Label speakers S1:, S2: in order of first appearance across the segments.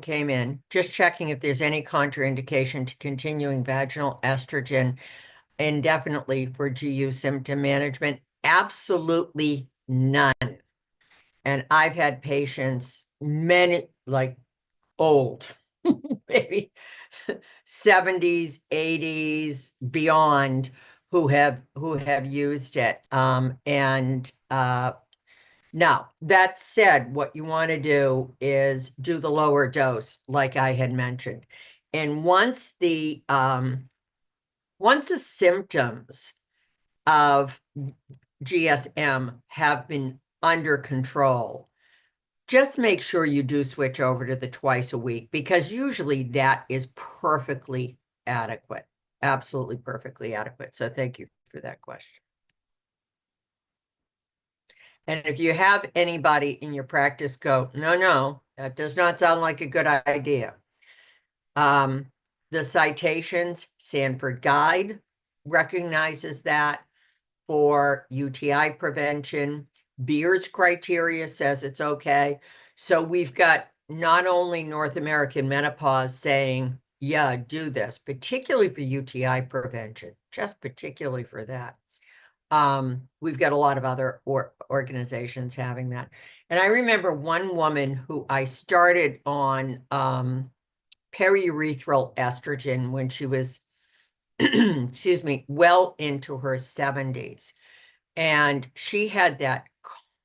S1: came in, just checking if there's any contraindication to continuing vaginal estrogen indefinitely for GU symptom management. Absolutely none. And I've had patients, many like old, maybe 70s, 80s, beyond, who have used it. Now, that said, what you want to do is do the lower dose, like I had mentioned. And once the symptoms of GSM have been under control, just make sure you do switch over to the twice a week, because usually that is perfectly adequate. Absolutely perfectly adequate. So thank you for that question. And if you have anybody in your practice go, no, that does not sound like a good idea. The citations, Sanford Guide recognizes that for UTI prevention. Beers criteria says it's okay. So we've got not only North American Menopause saying, yeah, do this, particularly for UTI prevention, just particularly for that. We've got a lot of other organizations having that. And I remember one woman who I started on periurethral estrogen when she was, excuse me, well into her 70s. And she had that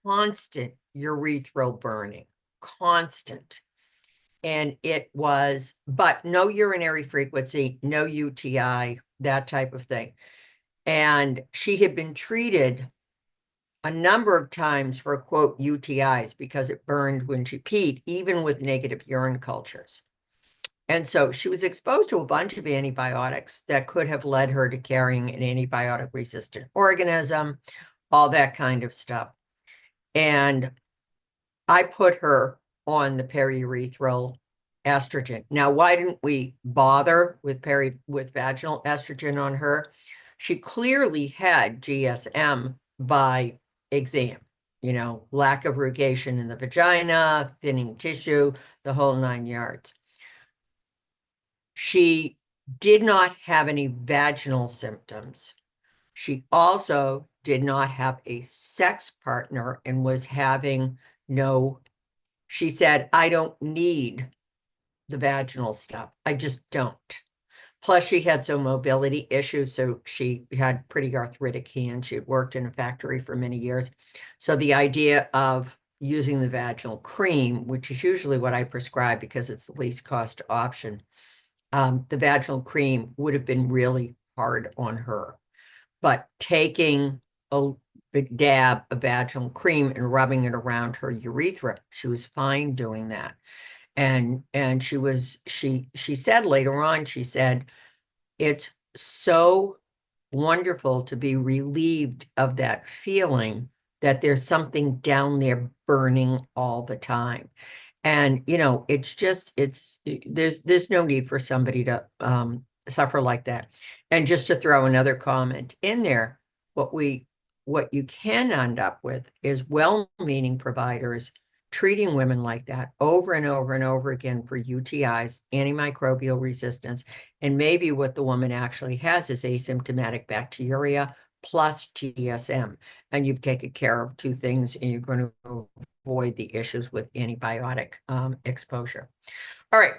S1: constant urethral burning, constant. And it was, but no urinary frequency, no UTI, that type of thing. And she had been treated a number of times for, quote, UTIs because it burned when she peed, even with negative urine cultures. And so she was exposed to a bunch of antibiotics that could have led her to carrying an antibiotic resistant organism, all that kind of stuff. And I put her on the periurethral estrogen. Now, why didn't we bother with vaginal estrogen on her? She clearly had GSM by exam, lack of rugation in the vagina, thinning tissue, the whole 9 yards. She did not have any vaginal symptoms. She also did not have a sex partner and was having she said, I don't need the vaginal stuff. I just don't. Plus, she had some mobility issues, so she had pretty arthritic hands. She had worked in a factory for many years. So the idea of using the vaginal cream, which is usually what I prescribe because it's the least cost option, the vaginal cream would have been really hard on her. But taking a big dab of vaginal cream and rubbing it around her urethra, she was fine doing that. And she said later on, she said, it's so wonderful to be relieved of that feeling that there's something down there burning all the time. And, there's no need for somebody to suffer like that. And just to throw another comment in there, what you can end up with is well-meaning providers treating women like that over and over and over again for UTIs, antimicrobial resistance, and maybe what the woman actually has is asymptomatic bacteria plus GSM. And you've taken care of two things, and you're going to avoid the issues with antibiotic exposure. All right.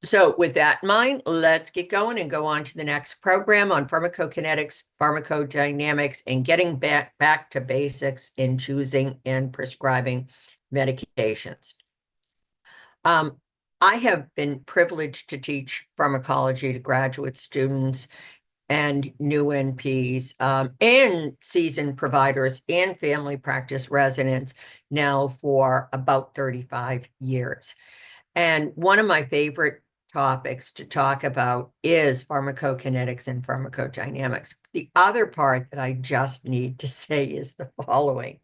S1: So with that in mind, let's get going and go on to the next program on pharmacokinetics, pharmacodynamics, and getting back to basics in choosing and prescribing medications. I have been privileged to teach pharmacology to graduate students and new NPs and seasoned providers and family practice residents now for about 35 years. And one of my favorite topics to talk about is pharmacokinetics and pharmacodynamics. The other part that I just need to say is the following.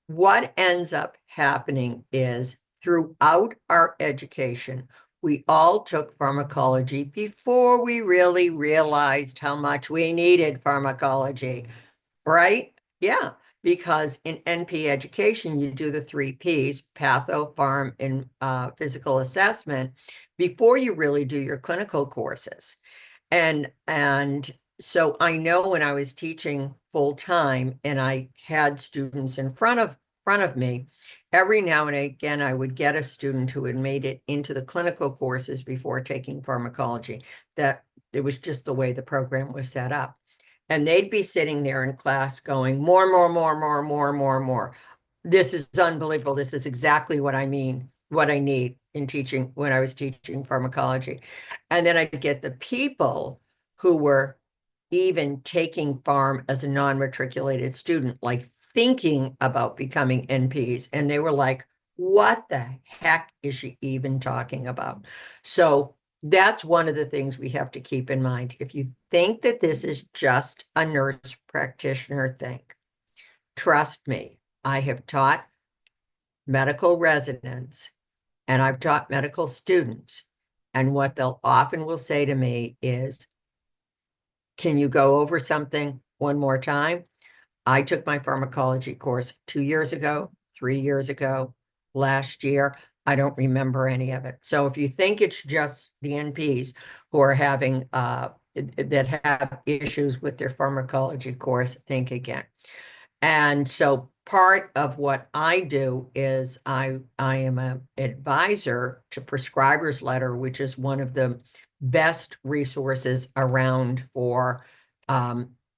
S1: What ends up happening is throughout our education, we all took pharmacology before we really realized how much we needed pharmacology, right? Yeah. because in NP education, you do the 3 Ps, patho, pharm, and physical assessment before you really do your clinical courses. And so I know when I was teaching full time and I had students in front of me, every now and again I would get a student who had made it into the clinical courses before taking pharmacology. That it was just the way the program was set up. And they'd be sitting there in class going, more, more, more, more, more, more, more. This is unbelievable. This is exactly what I mean, what I need in teaching when I was teaching pharmacology. And then I'd get the people who were even taking pharm as a non-matriculated student, like thinking about becoming NPs. And they were like, what the heck is she even talking about? So that's one of the things we have to keep in mind. If you think that this is just a nurse practitioner thing, trust me, I have taught medical residents and I've taught medical students. And what they'll often will say to me is, can you go over something one more time? I took my pharmacology course 2 years ago, 3 years ago, last year. I don't remember any of it. So if you think it's just the NPs who are having that have issues with their pharmacology course, think again. And so part of what I do is I am an advisor to Prescriber's Letter, which is one of the best resources around for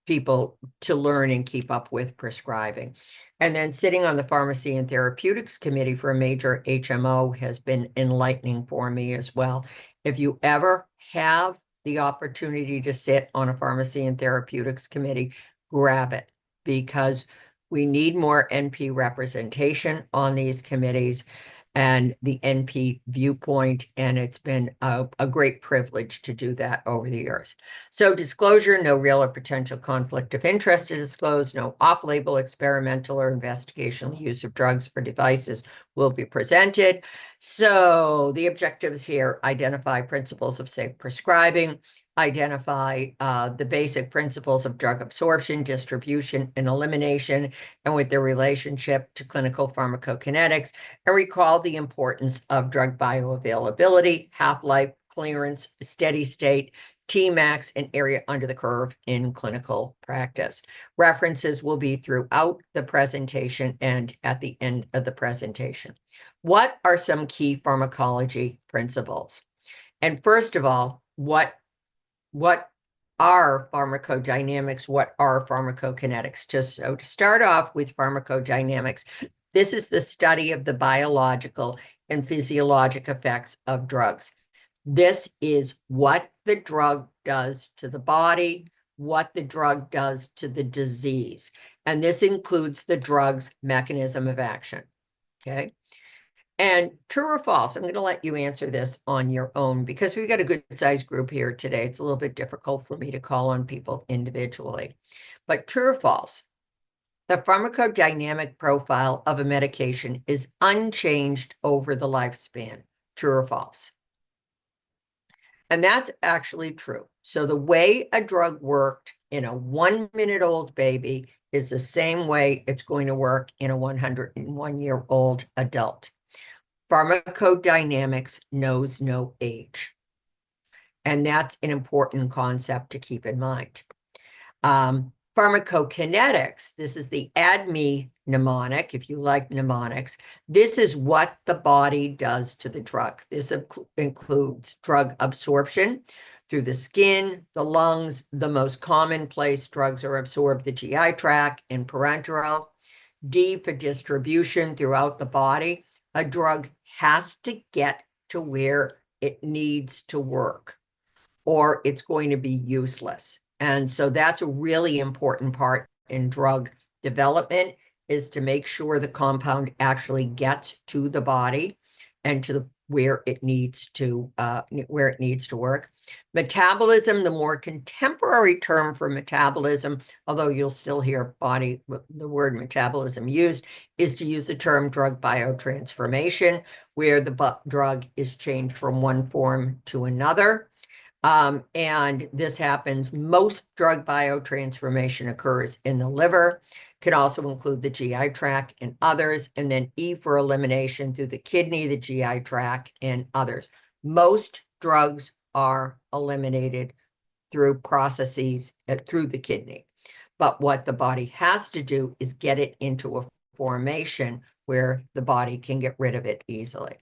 S1: people to learn and keep up with prescribing. And then sitting on the Pharmacy and Therapeutics Committee for a major HMO has been enlightening for me as well. If you ever have the opportunity to sit on a Pharmacy and Therapeutics Committee, grab it, because we need more NP representation on these committees and the NP viewpoint, and it's been a great privilege to do that over the years. So disclosure, no real or potential conflict of interest to disclose, no off-label, experimental, or investigational use of drugs or devices will be presented. So the objectives here: identify principles of safe prescribing, identify the basic principles of drug absorption, distribution, and elimination, and with their relationship to clinical pharmacokinetics, and recall the importance of drug bioavailability, half-life, clearance, steady state, Tmax, and area under the curve in clinical practice. References will be throughout the presentation and at the end of the presentation. What are some key pharmacology principles? And first of all, what are pharmacodynamics? What are pharmacokinetics? Just so to start off with pharmacodynamics, this is the study of the biological and physiologic effects of drugs. This is what the drug does to the body, what the drug does to the disease. And this includes the drug's mechanism of action. Okay. And true or false, I'm going to let you answer this on your own because we've got a good sized group here today. It's a little bit difficult for me to call on people individually. But true or false, the pharmacodynamic profile of a medication is unchanged over the lifespan. True or false? And that's actually true. So the way a drug worked in a 1-minute-old baby is the same way it's going to work in a 101-year-old adult. Pharmacodynamics knows no age. And that's an important concept to keep in mind. Pharmacokinetics, this is the ADME mnemonic, if you like mnemonics. This is what the body does to the drug. This includes drug absorption through the skin, the lungs. The most common place drugs are absorbed, the GI tract and parenteral. D for distribution throughout the body. A drug has to get to where it needs to work, or it's going to be useless. And so that's a really important part in drug development, is to make sure the compound actually gets to the body and to where it needs to work. Metabolism, the more contemporary term for metabolism, although you'll still hear the word metabolism used, is to use the term drug biotransformation, where the drug is changed from one form to another. And this happens, most drug biotransformation occurs in the liver, can also include the GI tract and others, and then E for elimination through the kidney, the GI tract, and others. Most drugs are eliminated through processes through the kidney. But what the body has to do is get it into a formation where the body can get rid of it easily.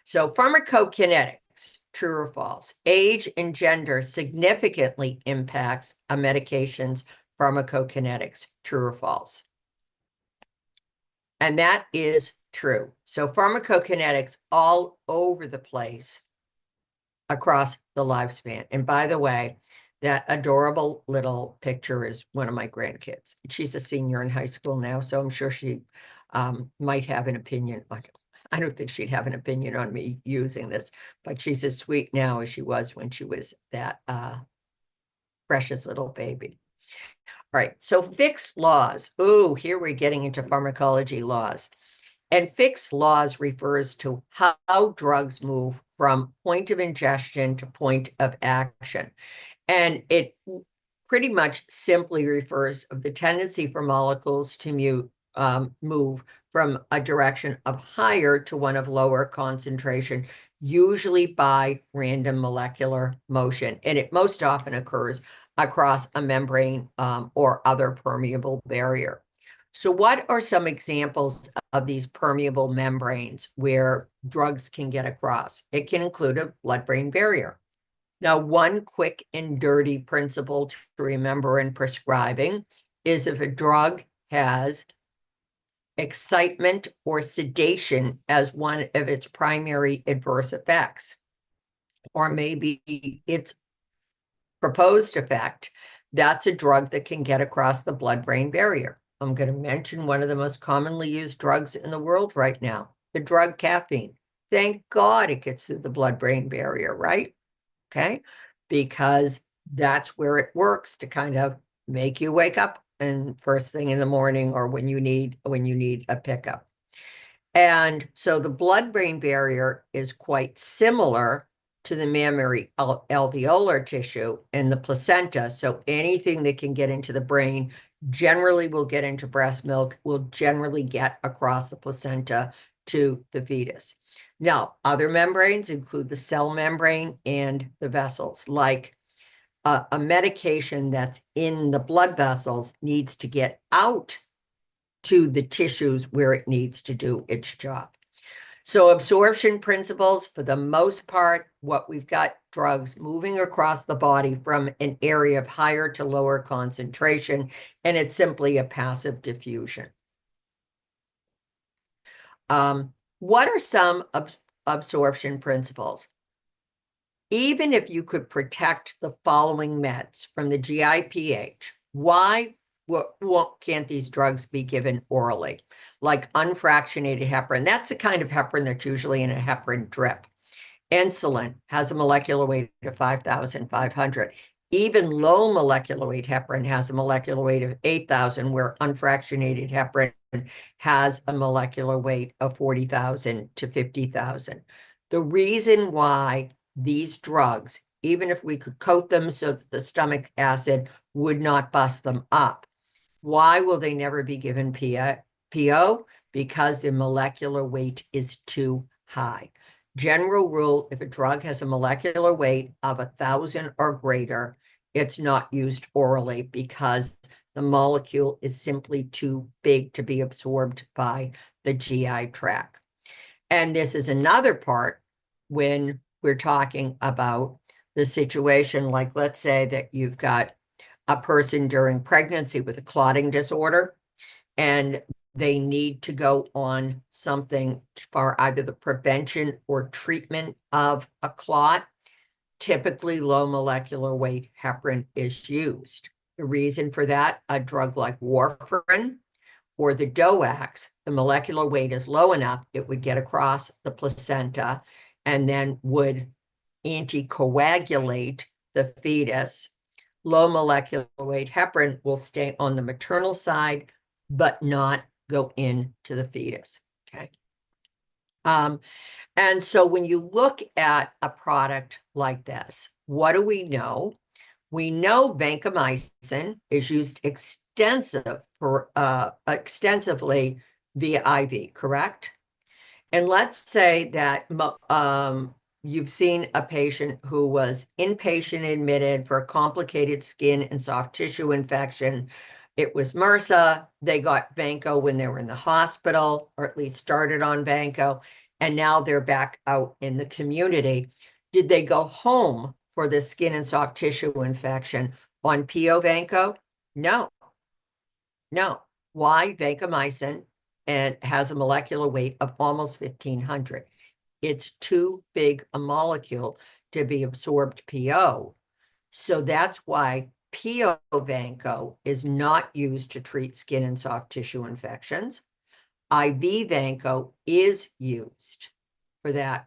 S1: So pharmacokinetics, true or false? Age and gender significantly impacts a medication's pharmacokinetics, true or false? And that is true. So pharmacokinetics all over the place across the lifespan. And by the way, that adorable little picture is one of my grandkids. She's a senior in high school now, so I'm sure she might have an opinion on it. I don't think she'd have an opinion on me using this, but she's as sweet now as she was when she was that precious little baby. All right, so Fick's laws. Ooh, here we're getting into pharmacology laws. And Fick's laws refers to how drugs move from point of ingestion to point of action. And it pretty much simply refers of the tendency for molecules to move from a direction of higher to one of lower concentration, usually by random molecular motion. And it most often occurs across a membrane or other permeable barrier. So what are some examples of these permeable membranes where drugs can get across? It can include a blood-brain barrier. Now, one quick and dirty principle to remember in prescribing is if a drug has excitement or sedation as one of its primary adverse effects, or maybe its proposed effect, that's a drug that can get across the blood-brain barrier. I'm going to mention one of the most commonly used drugs in the world right now, the drug caffeine. Thank God it gets through the blood-brain barrier, right? Okay, because that's where it works to kind of make you wake up and first thing in the morning or when you need a pickup. And so the blood-brain barrier is quite similar to the mammary alveolar tissue and the placenta. So anything that can get into the brain generally will get into breast milk, will generally get across the placenta to the fetus. Now, other membranes include the cell membrane and the vessels, like a medication that's in the blood vessels needs to get out to the tissues where it needs to do its job. So absorption principles, for the most part, what we've got drugs moving across the body from an area of higher to lower concentration, and it's simply a passive diffusion. What are some absorption principles? Even if you could protect the following meds from the GIPH, why can't these drugs be given orally? Like unfractionated heparin, that's the kind of heparin that's usually in a heparin drip. Insulin has a molecular weight of 5,500. Even low molecular weight heparin has a molecular weight of 8,000, where unfractionated heparin has a molecular weight of 40,000 to 50,000. The reason why these drugs, even if we could coat them so that the stomach acid would not bust them up, why will they never be given PO? Because their molecular weight is too high. General rule, if a drug has a molecular weight of 1,000 or greater, it's not used orally because the molecule is simply too big to be absorbed by the GI tract. And this is another part when we're talking about the situation, like let's say that you've got a person during pregnancy with a clotting disorder, and they need to go on something for either the prevention or treatment of a clot. Typically, low molecular weight heparin is used. The reason for that, a drug like warfarin or the DOACs, the molecular weight is low enough, it would get across the placenta and then would anticoagulate the fetus. Low molecular weight heparin will stay on the maternal side, but not go into the fetus, okay? And so when you look at a product like this, what do we know? We know vancomycin is used extensively via IV, correct? And let's say that you've seen a patient who was inpatient admitted for a complicated skin and soft tissue infection. It was MRSA. They got Vanco when they were in the hospital, or at least started on Vanco, and now they're back out in the community. Did they go home for the skin and soft tissue infection on PO Vanco? No, no. Why? Vancomycin and has a molecular weight of almost 1,500. It's too big a molecule to be absorbed PO. So that's why PO Vanco is not used to treat skin and soft tissue infections. IV Vanco is used for that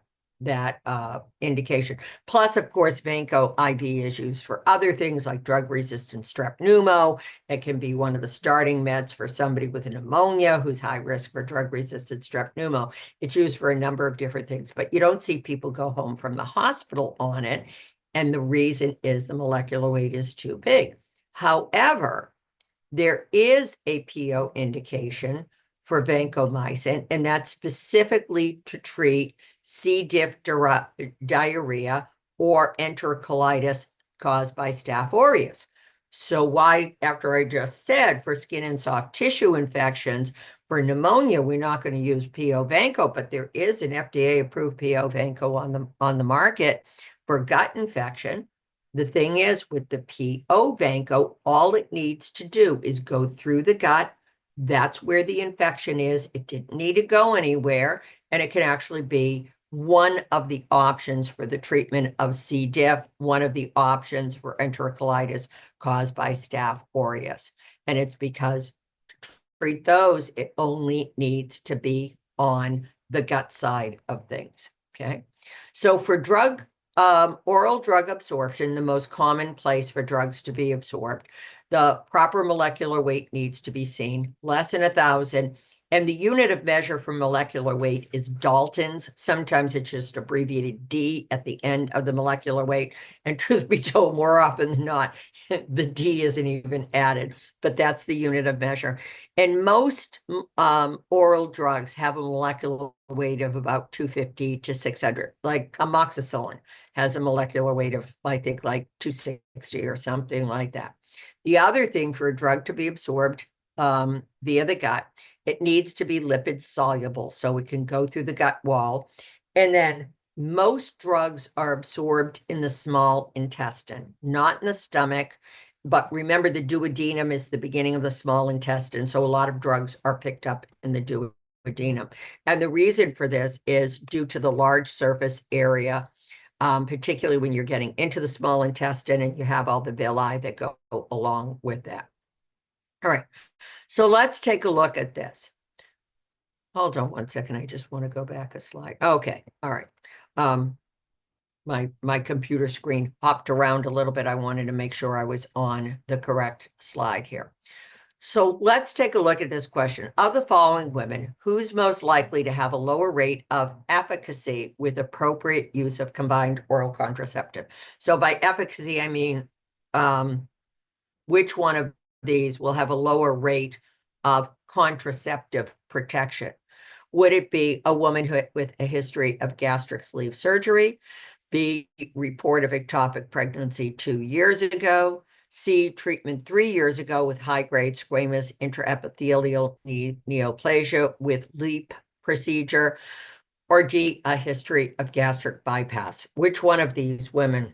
S1: indication. Plus, of course, Vanco IV is used for other things like drug-resistant strep pneumo. It can be one of the starting meds for somebody with a pneumonia who's high risk for drug-resistant strep pneumo. It's used for a number of different things, but you don't see people go home from the hospital on it, and the reason is the molecular weight is too big. However, there is a PO indication for vancomycin, and that's specifically to treat C. diff diarrhea or enterocolitis caused by Staph aureus. So why, after I just said, for skin and soft tissue infections, for pneumonia, we're not going to use PO Vanco, but there is an FDA-approved PO Vanco on the market for gut infection. The thing is, with the PO Vanco, all it needs to do is go through the gut. That's where the infection is. It didn't need to go anywhere, and it can actually be one of the options for the treatment of C. diff, one of the options for enterocolitis caused by Staph aureus. And it's because to treat those, it only needs to be on the gut side of things, okay? So for oral drug absorption, the most common place for drugs to be absorbed, the proper molecular weight needs to be seen, less than 1,000. And the unit of measure for molecular weight is Daltons. Sometimes it's just abbreviated D at the end of the molecular weight. And truth be told, more often than not, the D isn't even added, but that's the unit of measure. And most oral drugs have a molecular weight of about 250 to 600, like amoxicillin has a molecular weight of, I think, like 260 or something like that. The other thing for a drug to be absorbed via the gut, it needs to be lipid soluble so it can go through the gut wall. And then most drugs are absorbed in the small intestine, not in the stomach. But remember, the duodenum is the beginning of the small intestine. So a lot of drugs are picked up in the duodenum. And the reason for this is due to the large surface area, particularly when you're getting into the small intestine and you have all the villi that go along with that. All right, so let's take a look at this. Hold on one second. I just want to go back a slide. Okay, all right. My computer screen hopped around a little bit. I wanted to make sure I was on the correct slide here. So let's take a look at this question. Of the following women, who's most likely to have a lower rate of efficacy with appropriate use of combined oral contraceptive? So by efficacy, I mean which one of these will have a lower rate of contraceptive protection? Would it be a woman with a history of gastric sleeve surgery? B, report of ectopic pregnancy 2 years ago? C, treatment 3 years ago with high-grade squamous intraepithelial neoplasia with LEEP procedure? Or D, a history of gastric bypass? Which one of these women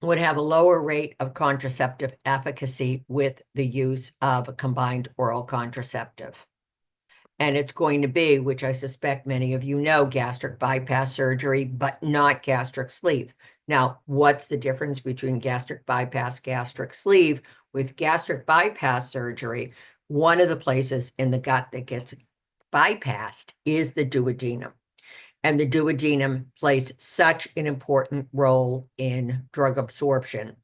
S1: would have a lower rate of contraceptive efficacy with the use of a combined oral contraceptive? And it's going to be, which I suspect many of you know, gastric bypass surgery, but not gastric sleeve. Now, what's the difference between gastric bypass, gastric sleeve? With gastric bypass surgery, one of the places in the gut that gets bypassed is the duodenum. And the duodenum plays such an important role in drug absorption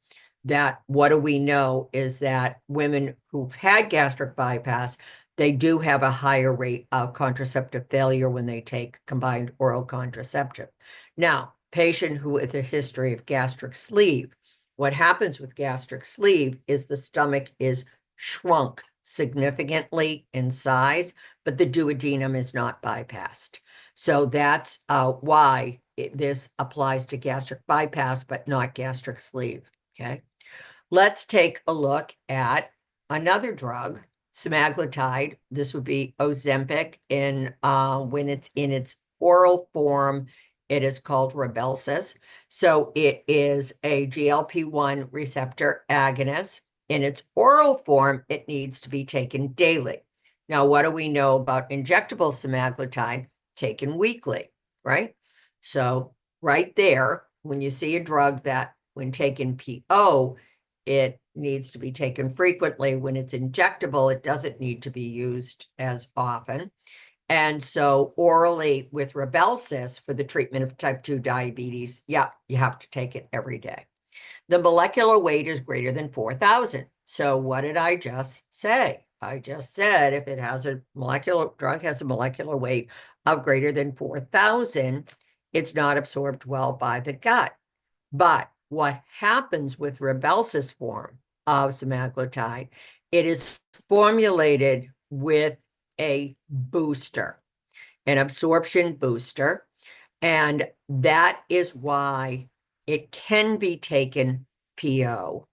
S1: that what do we know is that women who've had gastric bypass, they do have a higher rate of contraceptive failure when they take combined oral contraceptive. Now, patient who with a history of gastric sleeve. What happens with gastric sleeve is the stomach is shrunk significantly in size, but the duodenum is not bypassed. So that's why this applies to gastric bypass, but not gastric sleeve. Okay. Let's take a look at another drug, semaglutide. This would be Ozempic in when it's in its oral form, it is called Rybelsus. So it is a GLP-1 receptor agonist. In its oral form, it needs to be taken daily. Now, what do we know about injectable semaglutide taken weekly, right? So right there, when you see a drug that when taken PO, it needs to be taken frequently. When it's injectable, it doesn't need to be used as often. And so orally with Rybelsus for the treatment of type 2 diabetes, yeah, you have to take it every day. The molecular weight is greater than 4,000. So what did I just say? I just said if it has a molecular drug has a molecular weight of greater than 4,000, it's not absorbed well by the gut. But what happens with Rybelsus form of semaglutide, it is formulated with a booster, an absorption booster, and that is why it can be taken PO.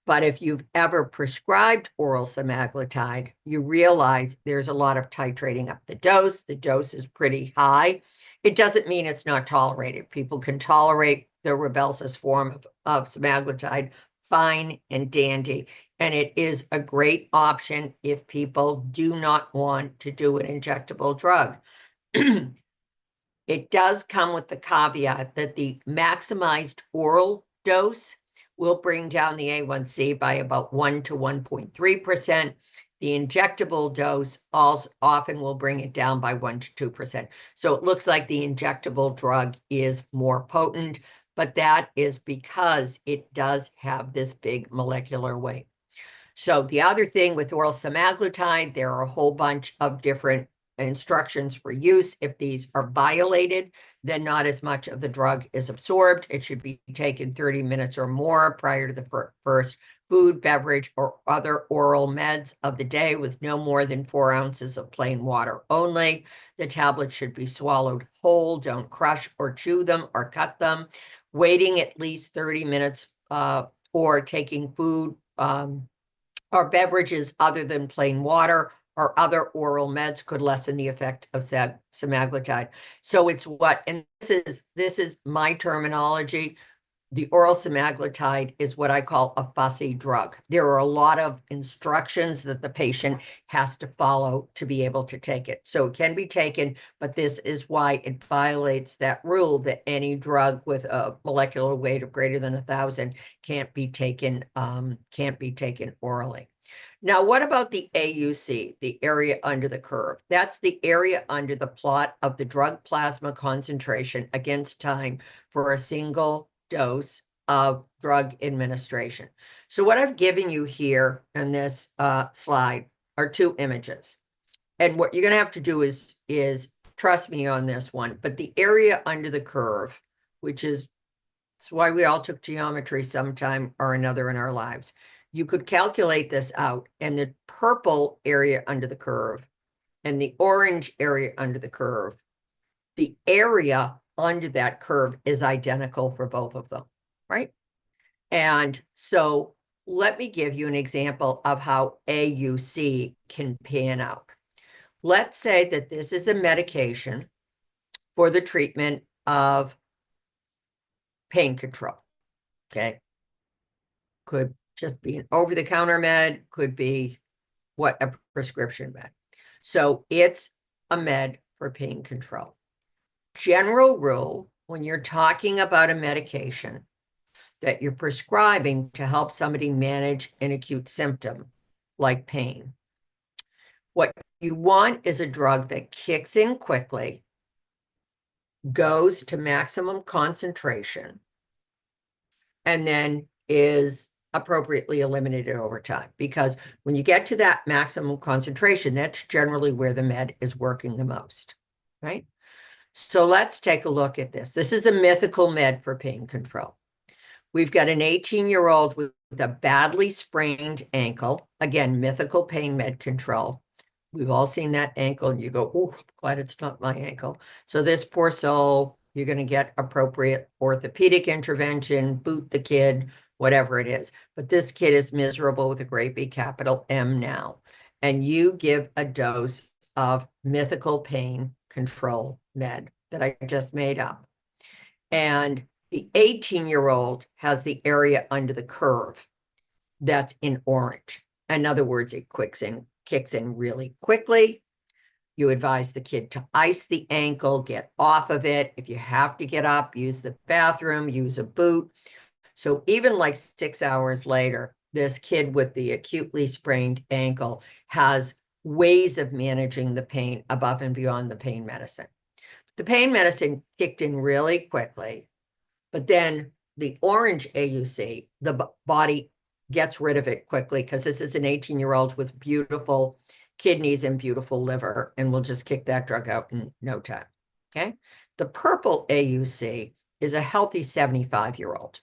S1: But if you've ever prescribed oral semaglutide, you realize there's a lot of titrating up the dose. The dose is pretty high. It doesn't mean it's not tolerated. People can tolerate the Rybelsus form of semaglutide fine and dandy. And it is a great option if people do not want to do an injectable drug. It does come with the caveat that the maximized oral dose will bring down the A1C by about 1 to 1.3%. The injectable dose also often will bring it down by 1 to 2%. So it looks like the injectable drug is more potent, but that is because it does have this big molecular weight. So the other thing with oral semaglutide, there are a whole bunch of different instructions for use. If these are violated, then not as much of the drug is absorbed. It should be taken 30 minutes or more prior to the first food, beverage, or other oral meds of the day with no more than 4 ounces of plain water only. The tablets should be swallowed whole. Don't crush or chew them or cut them. Waiting at least 30 minutes or taking food or beverages other than plain water or other oral meds could lessen the effect of semaglutide. So it's what, and this is my terminology. The oral semaglutide is what I call a fussy drug. There are a lot of instructions that the patient has to follow to be able to take it. So it can be taken, but this is why it violates that rule that any drug with a molecular weight of greater than 1,000 can't be taken orally. Now, what about the AUC, the area under the curve? That's the area under the plot of the drug plasma concentration against time for a single dose of drug administration. So what I've given you here in this slide are 2 images. And what you're going to have to do is trust me on this one, but the area under the curve, which is that's why we all took geometry sometime or another in our lives. You could calculate this out, and the purple area under the curve and the orange area under the curve, the area under that curve is identical for both of them, right? And so let me give you an example of how AUC can pan out. Let's say that this is a medication for the treatment of pain control, okay? Could just be an over-the-counter med, could be what a prescription med. So it's a med for pain control. General rule, when you're talking about a medication that you're prescribing to help somebody manage an acute symptom like pain, what you want is a drug that kicks in quickly, goes to maximum concentration, and then is appropriately eliminated over time. Because when you get to that maximum concentration, that's generally where the med is working the most, right? So let's take a look at this. This is a mythical med for pain control. We've got an 18-year-old with a badly sprained ankle. Again, mythical pain med control. We've all seen that ankle and you go, oh, glad it's not my ankle. So this poor soul, you're going to get appropriate orthopedic intervention, boot the kid, whatever it is. But this kid is miserable with a great big capital M now. And you give a dose of mythical pain control med that I just made up. And the 18-year-old has the area under the curve that's in orange. In other words, it kicks in really quickly. You advise the kid to ice the ankle, get off of it. If you have to get up, use the bathroom, use a boot. So even like 6 hours later, this kid with the acutely sprained ankle has ways of managing the pain above and beyond the pain medicine. The pain medicine kicked in really quickly, but then the orange AUC, the body gets rid of it quickly because this is an 18-year-old with beautiful kidneys and beautiful liver, and we'll just kick that drug out in no time, okay? The purple AUC is a healthy 75-year-old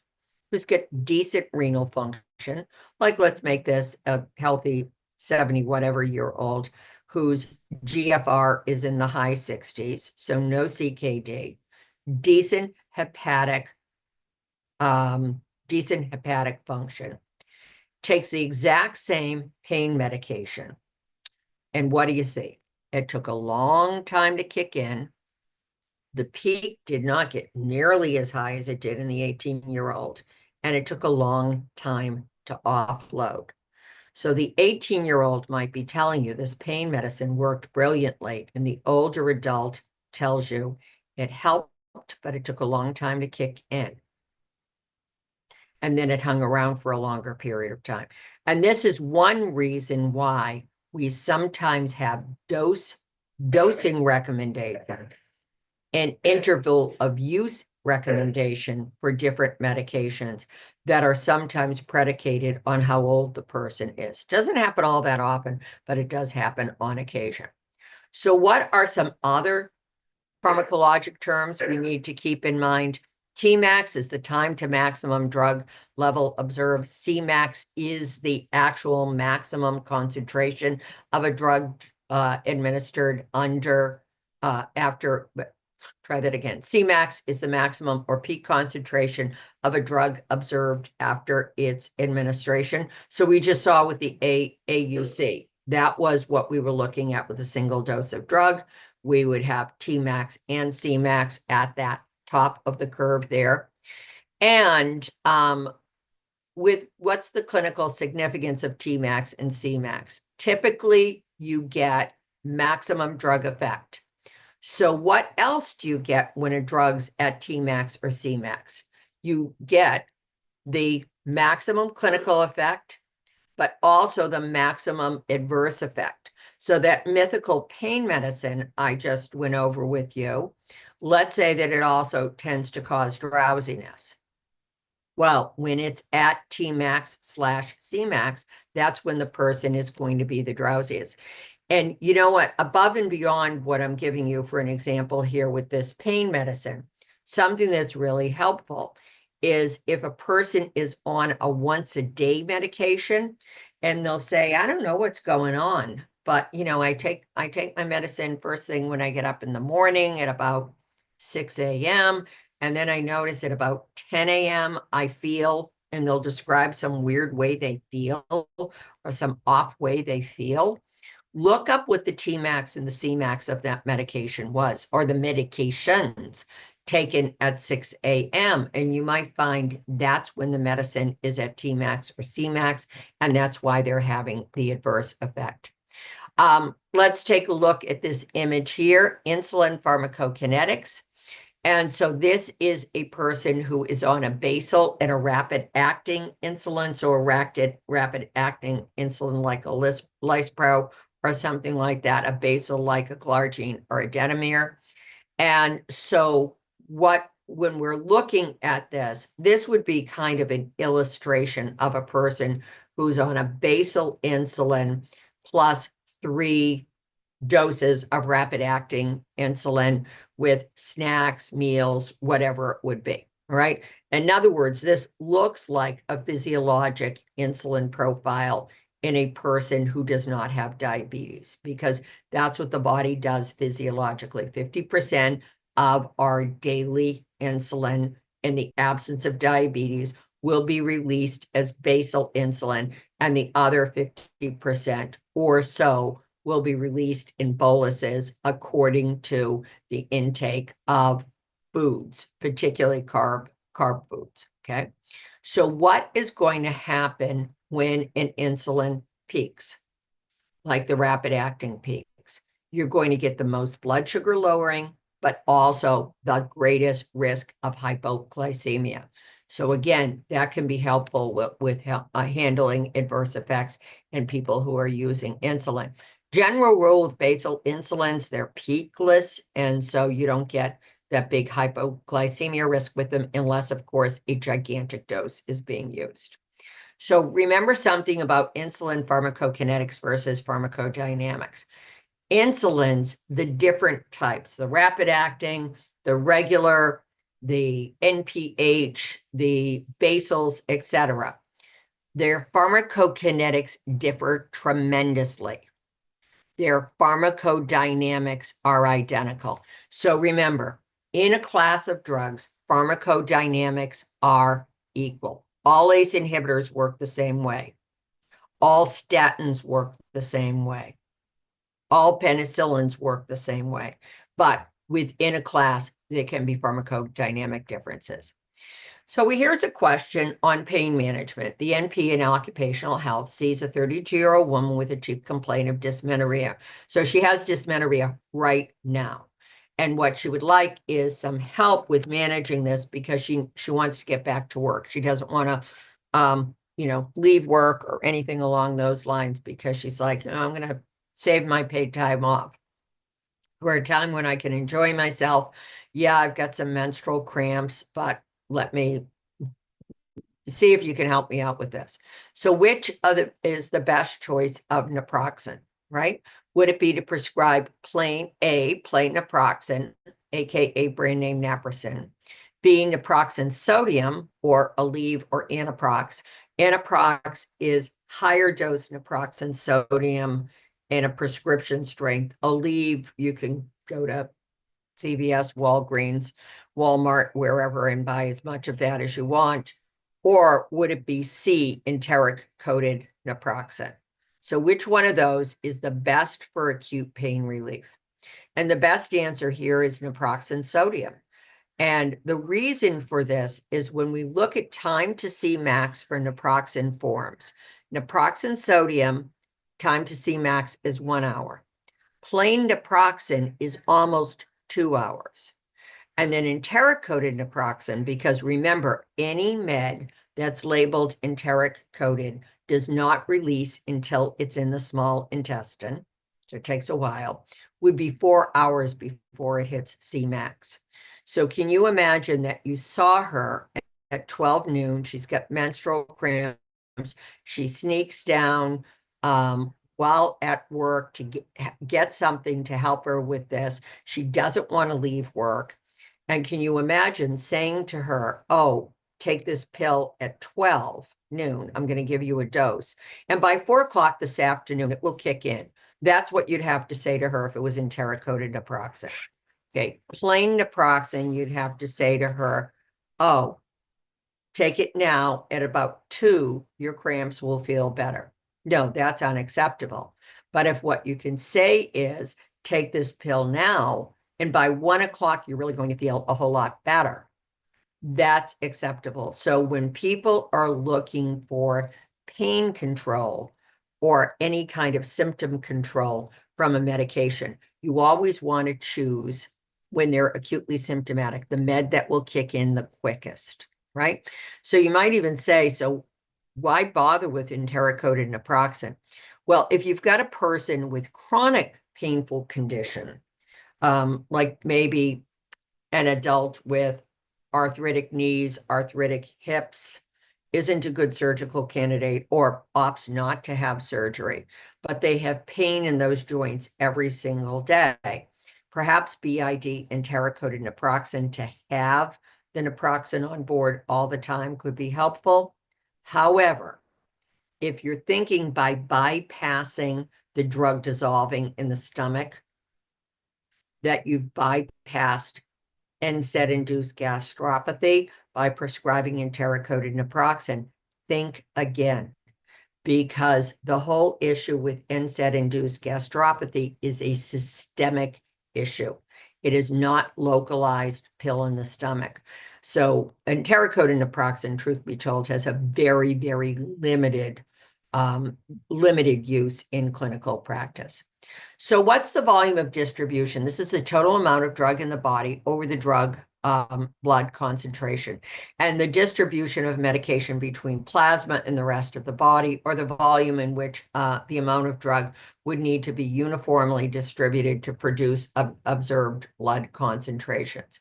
S1: who's got decent renal function. Like, let's make this a healthy 70-whatever-year-old whose GFR is in the high 60s, so no CKD, decent hepatic function, takes the exact same pain medication. And what do you see? It took a long time to kick in. The peak did not get nearly as high as it did in the 18-year-old, and it took a long time to offload. So the 18-year-old might be telling you this pain medicine worked brilliantly, and the older adult tells you it helped, but it took a long time to kick in. And then it hung around for a longer period of time. And this is one reason why we sometimes have dosing recommendation and interval of use recommendation for different medications that are sometimes predicated on how old the person is. It doesn't happen all that often, but it does happen on occasion. So what are some other pharmacologic terms we need to keep in mind? Tmax is the time to maximum drug level observed. Cmax is the actual maximum concentration of a drug administered after, try that again. Cmax is the maximum or peak concentration of a drug observed after its administration. So we just saw with the AUC, that was what we were looking at with a single dose of drug. We would have Tmax and Cmax at that top of the curve there. And with what's the clinical significance of Tmax and Cmax? Typically, you get maximum drug effect. So what else do you get when a drug's at Tmax or Cmax? You get the maximum clinical effect, but also the maximum adverse effect. So that mythical pain medicine I just went over with you, let's say that it also tends to cause drowsiness. Well, when it's at Tmax/Cmax, that's when the person is going to be the drowsiest. And you know what? Above and beyond what I'm giving you for an example here with this pain medicine, something that's really helpful is if a person is on a once-a-day medication and they'll say, I don't know what's going on, but I take my medicine first thing when I get up in the morning at about 6 a.m. And then I notice at about 10 a.m. I feel, and they'll describe some weird way they feel or some off way they feel. Look up what the Tmax and the Cmax of that medication was, or the medications taken at 6 a.m. And you might find that's when the medicine is at Tmax or Cmax, and that's why they're having the adverse effect. Let's take a look at this image here, insulin pharmacokinetics. And so this is a person who is on a basal and a rapid-acting insulin, so a rapid-acting insulin like a Lispro or something like that, a basal like a glargine or a Denomir. And so when we're looking at this would be kind of an illustration of a person who's on a basal insulin plus 3 doses of rapid acting insulin with snacks, meals, whatever it would be. All right. In other words, this looks like a physiologic insulin profile in a person who does not have diabetes, because that's what the body does physiologically. 50% of our daily insulin in the absence of diabetes will be released as basal insulin, and the other 50% or so will be released in boluses according to the intake of foods, particularly carb foods. Okay. So what is going to happen when an insulin peaks, like the rapid acting peaks? You're going to get the most blood sugar lowering, but also the greatest risk of hypoglycemia. So again, that can be helpful with handling adverse effects in people who are using insulin. General rule with basal insulins, they're peakless, and so you don't get that big hypoglycemia risk with them unless, of course, a gigantic dose is being used. So remember something about insulin pharmacokinetics versus pharmacodynamics. Insulins, the different types, the rapid acting, the regular, the NPH, the basals, etc., their pharmacokinetics differ tremendously. Their pharmacodynamics are identical. So remember, in a class of drugs, pharmacodynamics are equal. All ACE inhibitors work the same way. All statins work the same way. All penicillins work the same way. But within a class, there can be pharmacodynamic differences. So here's a question on pain management. The NP in occupational health sees a 32-year-old woman with a chief complaint of dysmenorrhea. So she has dysmenorrhea right now. And what she would like is some help with managing this, because she wants to get back to work. She doesn't want to, leave work or anything along those lines, because she's like, I'm going to save my paid time off for a time when I can enjoy myself. Yeah, I've got some menstrual cramps, but let me see if you can help me out with this. So which is the best choice of naproxen, right? Would it be to prescribe plain naproxen, aka brand name naproxen, B, naproxen sodium, or Aleve or Anaprox? Anaprox is higher dose naproxen sodium in a prescription strength. Aleve, you can go to CVS, Walgreens, Walmart, wherever, and buy as much of that as you want. Or would it be C, enteric-coated naproxen? So which one of those is the best for acute pain relief? And the best answer here is naproxen sodium. And the reason for this is when we look at time to Cmax for naproxen forms, naproxen sodium, time to Cmax is 1 hour. Plain naproxen is almost 2 hours. And then enteric-coated naproxen, because remember, any med that's labeled enteric-coated does not release until it's in the small intestine, so it takes a while, would be 4 hours before it hits Cmax. So can you imagine that you saw her at 12 noon, she's got menstrual cramps, she sneaks down while at work to get something to help her with this. She doesn't want to leave work. And can you imagine saying to her, oh, take this pill at 12 noon. I'm going to give you a dose. And by 4 o'clock this afternoon, it will kick in. That's what you'd have to say to her if it was enteric-coated naproxen. Okay, plain naproxen, you'd have to say to her, oh, take it now at about 2, your cramps will feel better. No, that's unacceptable. But if what you can say is, take this pill now, and by 1 o'clock, you're really going to feel a whole lot better, that's acceptable. So when people are looking for pain control or any kind of symptom control from a medication, you always want to choose, when they're acutely symptomatic, the med that will kick in the quickest, right? So you might even say, so why bother with enteric-coated naproxen? Well, if you've got a person with chronic painful condition, like maybe an adult with arthritic knees, arthritic hips, isn't a good surgical candidate or opts not to have surgery, but they have pain in those joints every single day. Perhaps BID enteric-coated naproxen to have the naproxen on board all the time could be helpful. However, if you're thinking by bypassing the drug dissolving in the stomach, that you've bypassed NSAID-induced gastropathy by prescribing enteric-coated naproxen, think again, because the whole issue with NSAID-induced gastropathy is a systemic issue. It is not localized pill in the stomach. So enteric-coated naproxen, truth be told, has a very, very limited use in clinical practice. So what's the volume of distribution? This is the total amount of drug in the body over the drug blood concentration, and the distribution of medication between plasma and the rest of the body, or the volume in which the amount of drug would need to be uniformly distributed to produce observed blood concentrations.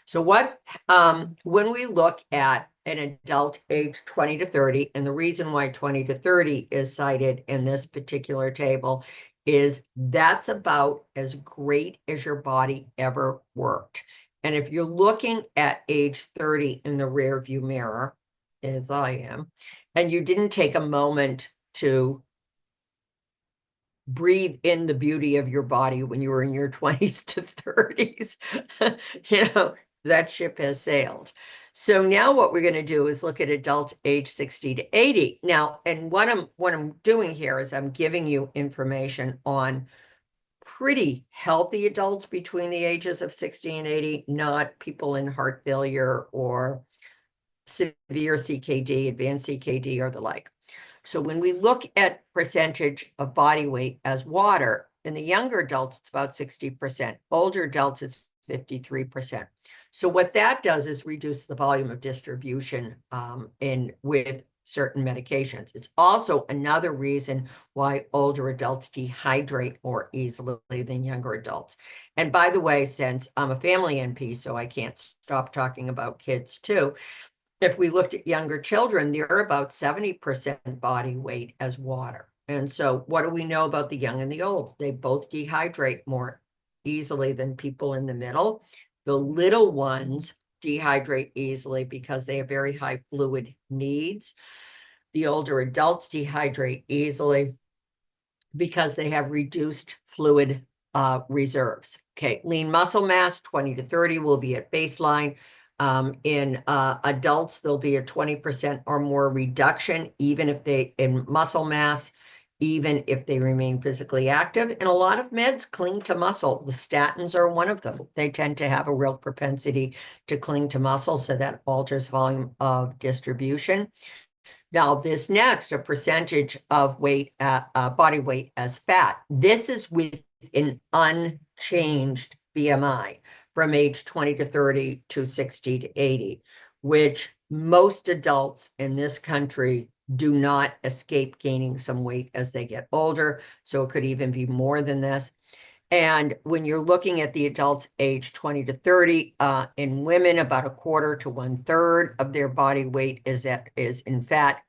S1: So when we look at an adult age 20 to 30, and the reason why 20 to 30 is cited in this particular table is that's about as great as your body ever worked. And if you're looking at age 30 in the rear view mirror, as I am, and you didn't take a moment to breathe in the beauty of your body when you were in your 20s to 30s, that ship has sailed. So now what we're going to do is look at adults age 60 to 80. Now, and what I'm doing here is I'm giving you information on pretty healthy adults between the ages of 60 and 80, not people in heart failure or severe CKD, advanced CKD, or the like. So when we look at percentage of body weight as water, in the younger adults, it's about 60%. Older adults, it's 53%. So what that does is reduce the volume of distribution with certain medications. It's also another reason why older adults dehydrate more easily than younger adults. And by the way, since I'm a family NP, so I can't stop talking about kids too, if we looked at younger children, they're about 70% body weight as water. And so what do we know about the young and the old? They both dehydrate more easily than people in the middle. The little ones dehydrate easily because they have very high fluid needs. The older adults dehydrate easily because they have reduced fluid reserves. Okay, lean muscle mass, 20 to 30 will be at baseline. In adults, there'll be a 20% or more reduction, even if in muscle mass, even if they remain physically active. And a lot of meds cling to muscle. The statins are one of them. They tend to have a real propensity to cling to muscle, so that alters volume of distribution. Now, this next, a percentage of weight, body weight as fat. This is with an unchanged BMI from age 20 to 30 to 60 to 80, which most adults in this country do not escape gaining some weight as they get older. So it could even be more than this. And when you're looking at the adults age 20 to 30, in women, about a quarter to 1/3 of their body weight is in fat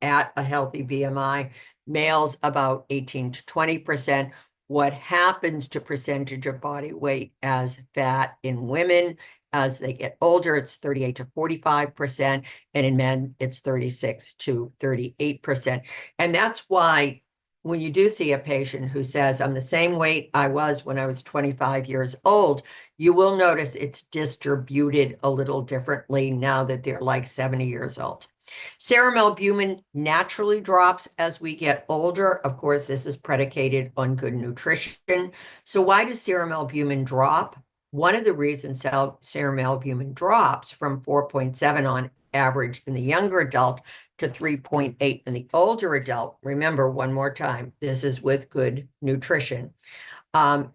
S1: at a healthy BMI. Males, about 18 to 20%. What happens to percentage of body weight as fat in women as they get older? It's 38 to 45%, and in men, it's 36 to 38%. And that's why when you do see a patient who says, I'm the same weight I was when I was 25 years old, you will notice it's distributed a little differently now that they're like 70 years old. Serum albumin naturally drops as we get older. Of course, this is predicated on good nutrition. So why does serum albumin drop? One of the reasons serum albumin drops from 4.7 on average in the younger adult to 3.8 in the older adult, remember one more time, this is with good nutrition,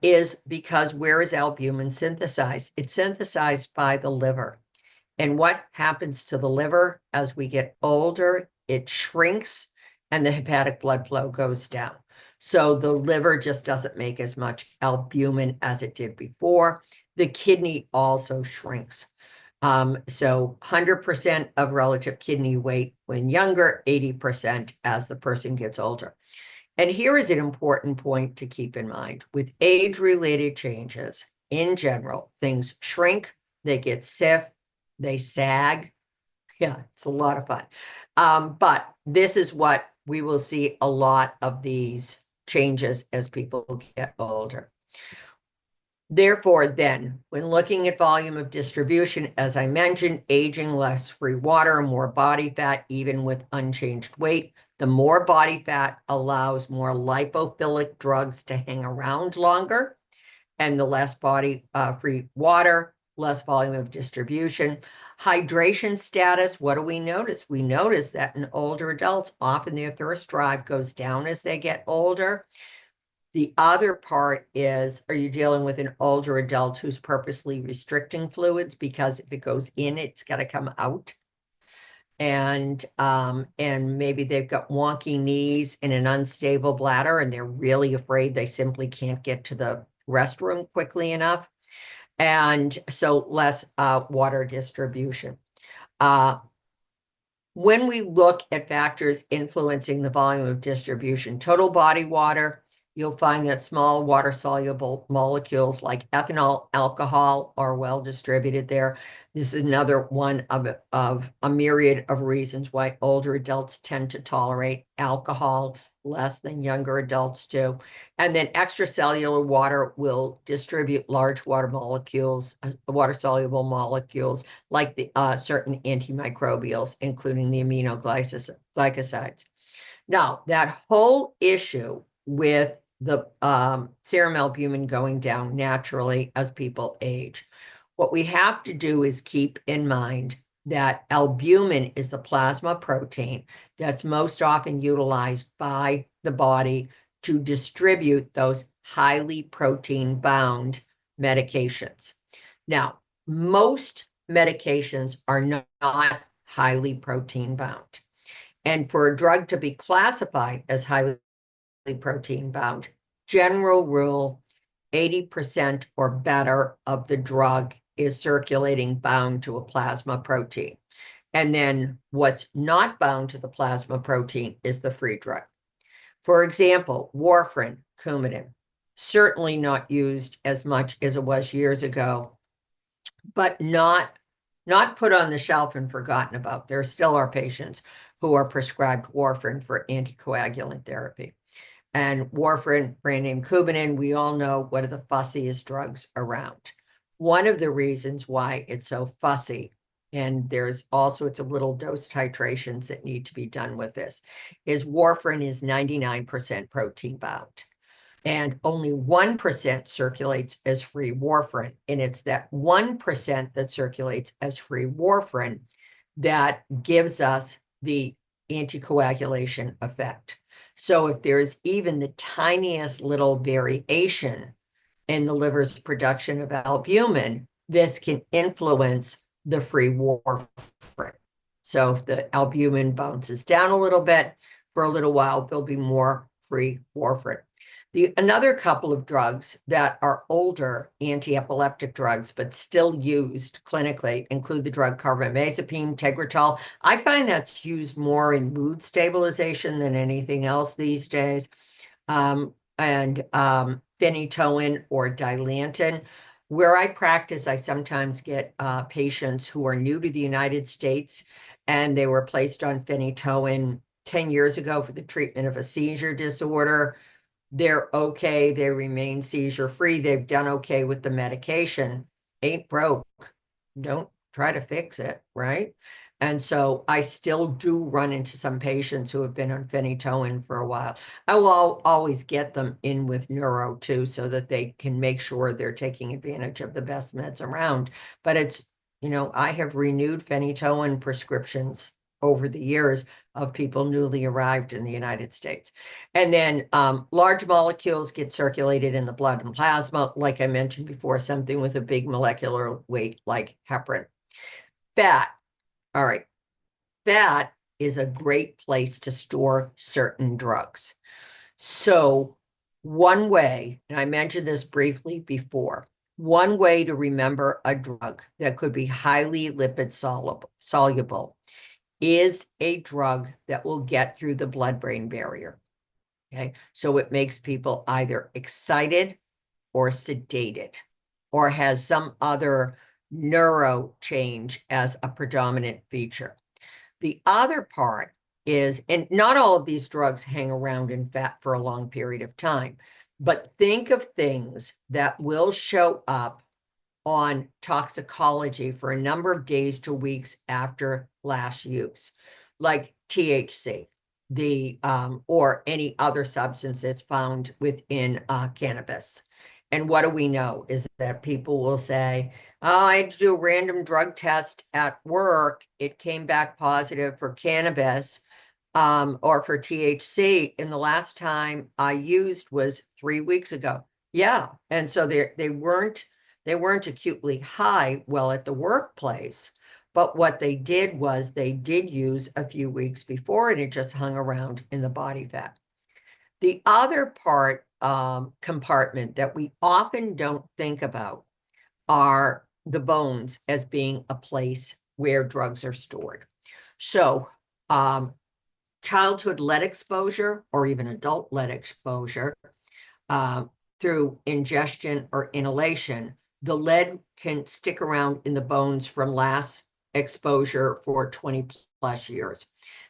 S1: is because where is albumin synthesized? It's synthesized by the liver. And what happens to the liver as we get older? It shrinks and the hepatic blood flow goes down. So the liver just doesn't make as much albumin as it did before. The kidney also shrinks. So 100% of relative kidney weight when younger, 80% as the person gets older. And here is an important point to keep in mind. With age-related changes, in general, things shrink, they get stiff, they sag. Yeah, it's a lot of fun. But this is what we will see a lot of these changes as people get older. Therefore, then, when looking at volume of distribution, as I mentioned, aging, less free water, more body fat, even with unchanged weight. The more body fat allows more lipophilic drugs to hang around longer, and the less body free water, less volume of distribution. Hydration status, what do we notice? We notice that in older adults, often their thirst drive goes down as they get older. The other part is, are you dealing with an older adult who's purposely restricting fluids because if it goes in, it's got to come out? And maybe they've got wonky knees and an unstable bladder, and they're really afraid they simply can't get to the restroom quickly enough. And so less water distribution. When we look at factors influencing the volume of distribution, total body water, you'll find that small water-soluble molecules like ethanol, alcohol are well distributed there. This is another one of a myriad of reasons why older adults tend to tolerate alcohol less than younger adults do. And then extracellular water will distribute large water molecules, water-soluble molecules, like the certain antimicrobials, including the aminoglycosides. Now, that whole issue with the serum albumin going down naturally as people age. What we have to do is keep in mind that albumin is the plasma protein that's most often utilized by the body to distribute those highly protein-bound medications. Now, most medications are not highly protein-bound. And for a drug to be classified as highly protein bound, general rule, 80% or better of the drug is circulating bound to a plasma protein. And then what's not bound to the plasma protein is the free drug. For example, warfarin, Coumadin, certainly not used as much as it was years ago, but not put on the shelf and forgotten about. There still are patients who are prescribed warfarin for anticoagulant therapy. And warfarin, brand name Coumadin, we all know what are the fussiest drugs around. One of the reasons why it's so fussy, and there's all sorts of little dose titrations that need to be done with this, is warfarin is 99% protein bound. And only 1% circulates as free warfarin. And it's that 1% that circulates as free warfarin that gives us the anticoagulation effect. So if there's even the tiniest little variation in the liver's production of albumin, this can influence the free warfarin. So if the albumin bounces down a little bit, for a little while, there'll be more free warfarin. Another couple of drugs that are older anti-epileptic drugs, but still used clinically, include the drug carbamazepine, Tegretol. I find that's used more in mood stabilization than anything else these days. And phenytoin or Dilantin. Where I practice, I sometimes get patients who are new to the United States, and they were placed on phenytoin 10 years ago for the treatment of a seizure disorder. They're okay. They remain seizure-free. They've done okay with the medication. Ain't broke. Don't try to fix it, right? And so I still do run into some patients who have been on phenytoin for a while. I will always get them in with neuro too, so that they can make sure they're taking advantage of the best meds around. But it's, I have renewed phenytoin prescriptions over the years of people newly arrived in the United States. And then large molecules get circulated in the blood and plasma, like I mentioned before, something with a big molecular weight like heparin. Fat. All right. Fat is a great place to store certain drugs. So one way, and I mentioned this briefly before, One way to remember a drug that could be highly lipid soluble is a drug that will get through the blood-brain barrier. Okay, so it makes people either excited or sedated or has some other neuro change as a predominant feature. The other part is, and not all of these drugs hang around in fat for a long period of time, but think of things that will show up on toxicology for a number of days to weeks after last use, like THC, or any other substance that's found within cannabis. And what do we know is that people will say, oh, I had to do a random drug test at work. It came back positive for cannabis, or for THC. And the last time I used was 3 weeks ago. Yeah. And so they weren't acutely high while at the workplace, but what they did was they did use a few weeks before and it just hung around in the body fat. The other compartment that we often don't think about are the bones as being a place where drugs are stored. So childhood lead exposure or even adult lead exposure through ingestion or inhalation, the lead can stick around in the bones from last exposure for 20 plus years.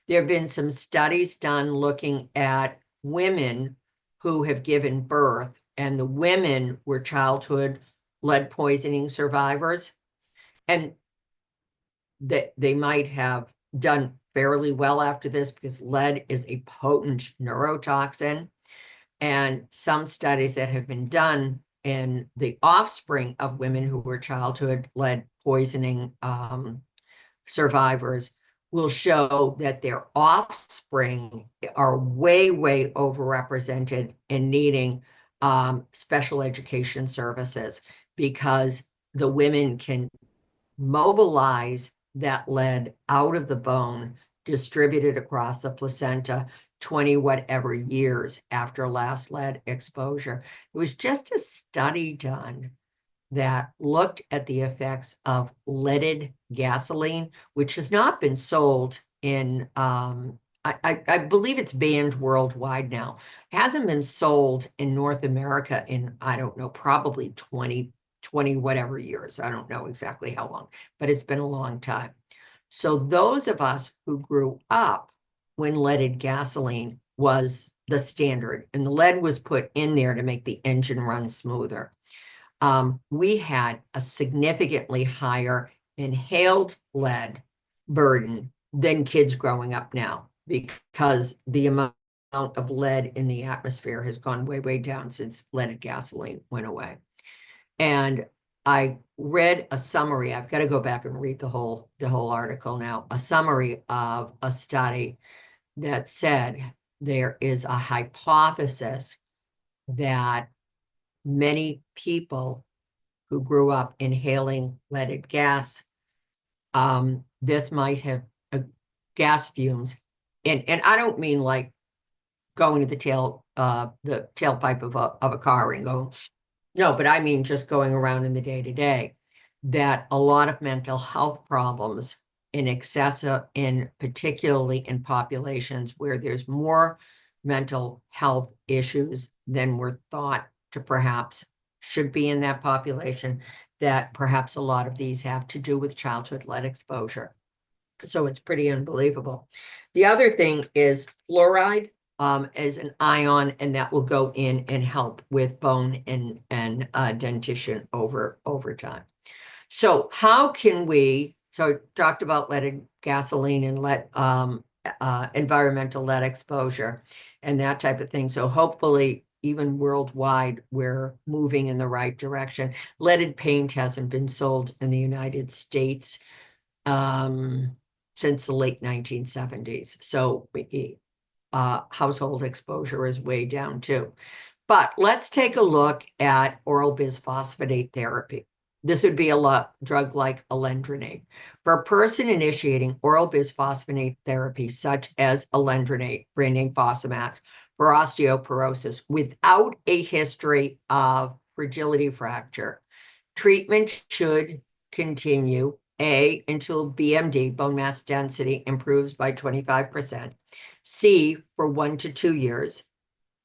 S1: There have been some studies done looking at women who have given birth, and the women were childhood lead poisoning survivors, and that they might have done fairly well after this because lead is a potent neurotoxin. And some studies that have been done in the offspring of women who were childhood lead poisoning survivors will show that their offspring are way, way overrepresented in needing special education services because the women can mobilize that lead out of the bone, distribute it across the placenta 20 whatever years after last lead exposure. It was just a study done that looked at the effects of leaded gasoline, which has not been sold in, I believe it's banned worldwide now. It hasn't been sold in North America in, I don't know, probably 20 whatever years. I don't know exactly how long, but it's been a long time. So those of us who grew up when leaded gasoline was the standard, and the lead was put in there to make the engine run smoother. We had a significantly higher inhaled lead burden than kids growing up now because the amount of lead in the atmosphere has gone way, way down since leaded gasoline went away. And I read a summary. I've got to go back and read the whole article now. A summary of a study that said there is a hypothesis that many people who grew up inhaling leaded gas, this might have gas fumes, and I don't mean like going to the tailpipe of a car and go, no, but I mean just going around in the day-to-day, that a lot of mental health problems in excessive, particularly in populations where there's more mental health issues than were thought to perhaps should be in that population, that perhaps a lot of these have to do with childhood lead exposure. So it's pretty unbelievable. The other thing is fluoride as an ion, and that will go in and help with bone and dentition over time. So how can we, so talked about leaded gasoline and environmental lead exposure and that type of thing. So hopefully even worldwide, we're moving in the right direction. Leaded paint hasn't been sold in the United States since the late 1970s. So household exposure is way down too. But let's take a look at oral bisphosphonate therapy. This would be a drug like alendronate. For a person initiating oral bisphosphonate therapy, such as alendronate, brand name Fosamax, for osteoporosis without a history of fragility fracture, Treatment should continue, A, until BMD, bone mass density, improves by 25%, C, for 1 to 2 years,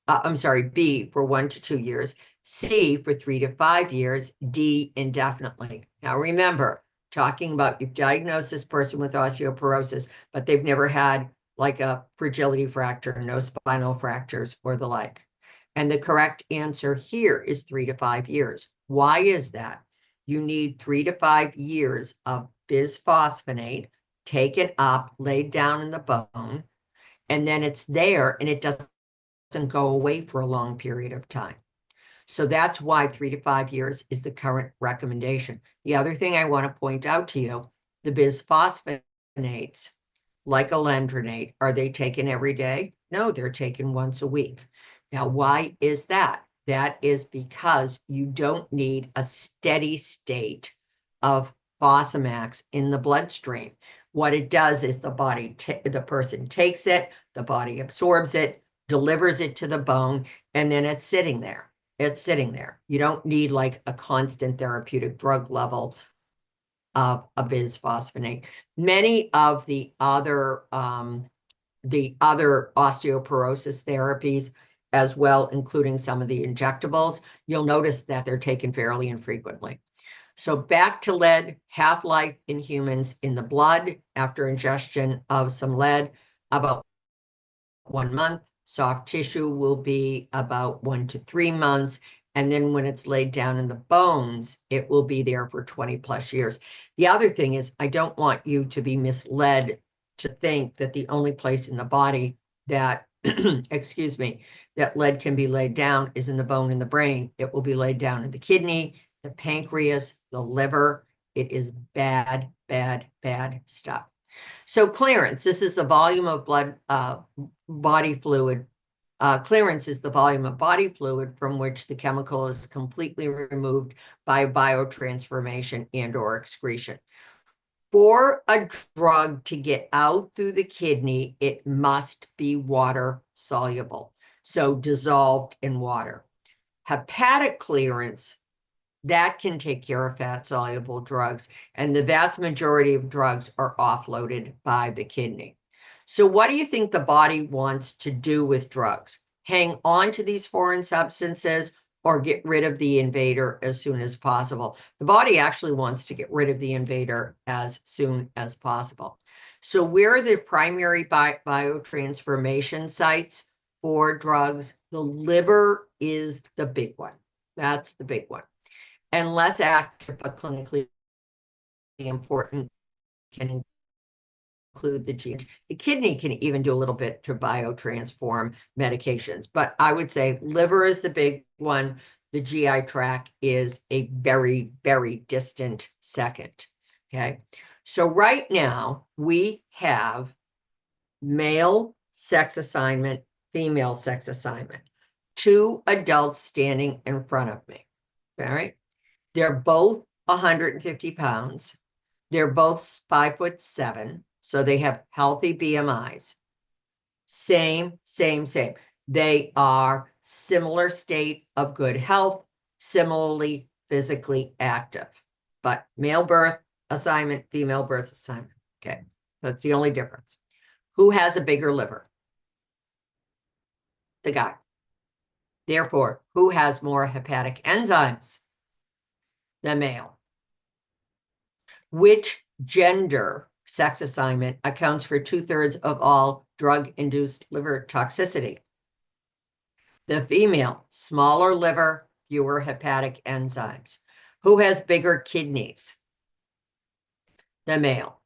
S1: I'm sorry, B, for 1 to 2 years, C, for 3 to 5 years, D, indefinitely. Now remember, talking about you've diagnosed this person with osteoporosis, but they've never had like a fragility fracture, no spinal fractures or the like. And the correct answer here is 3 to 5 years. Why is that? You need 3 to 5 years of bisphosphonate taken up, laid down in the bone, and then it's there and it doesn't go away for a long period of time. So that's why 3 to 5 years is the current recommendation. The other thing I want to point out to you, the bisphosphonates, like alendronate, are they taken every day? No, they're taken once a week. Now, why is that? That is because you don't need a steady state of Fosamax in the bloodstream. What it does is the person takes it, the body absorbs it, delivers it to the bone, and then it's sitting there. It's sitting there. You don't need like a constant therapeutic drug level of a bisphosphonate. Many of the other osteoporosis therapies as well, including some of the injectables, you'll notice that they're taken fairly infrequently. So back to lead, half-life in humans in the blood after ingestion of some lead, about 1 month. Soft tissue will be about 1 to 3 months. And then when it's laid down in the bones, it will be there for 20+ years. The other thing is, I don't want you to be misled to think that the only place in the body that, excuse me, that lead can be laid down is in the bone in the brain. It will be laid down in the kidney, the pancreas, the liver. It is bad, bad, bad stuff. So clearance, this is the volume of body fluid. Clearance is the volume of body fluid from which the chemical is completely removed by biotransformation and or excretion. For a drug to get out through the kidney, it must be water soluble, so dissolved in water. Hepatic clearance, that can take care of fat-soluble drugs, and the vast majority of drugs are offloaded by the kidney. So what do you think the body wants to do with drugs? Hang on to these foreign substances or get rid of the invader as soon as possible? The body actually wants to get rid of the invader as soon as possible. So where are the primary biotransformation sites for drugs? The liver is the big one. That's the big one. And less active but clinically important can include the GI. The kidney can even do a little bit to biotransform medications, but I would say liver is the big one. The GI tract is a very, very distant second. Okay. So right now we have male sex assignment, female sex assignment, 2 adults standing in front of me. All right. They're both 150 pounds. They're both 5'7", so they have healthy BMIs. Same. They are similar state of good health, similarly physically active, but male birth assignment, female birth assignment. Okay, that's the only difference. Who has a bigger liver? The guy. Therefore, who has more hepatic enzymes? The male. Which gender sex assignment accounts for 2/3 of all drug-induced liver toxicity? The female, smaller liver, fewer hepatic enzymes. Who has bigger kidneys? The male.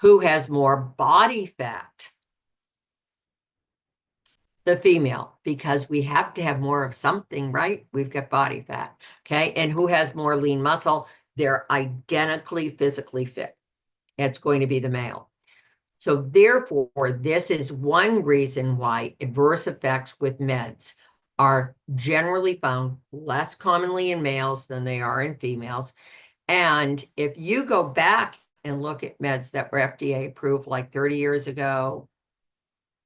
S1: Who has more body fat? The female, because we have to have more of something, right? We've got body fat, okay? And who has more lean muscle? They're identically physically fit. It's going to be the male. So therefore, this is one reason why adverse effects with meds are generally found less commonly in males than they are in females. And if you go back and look at meds that were FDA approved like 30 years ago,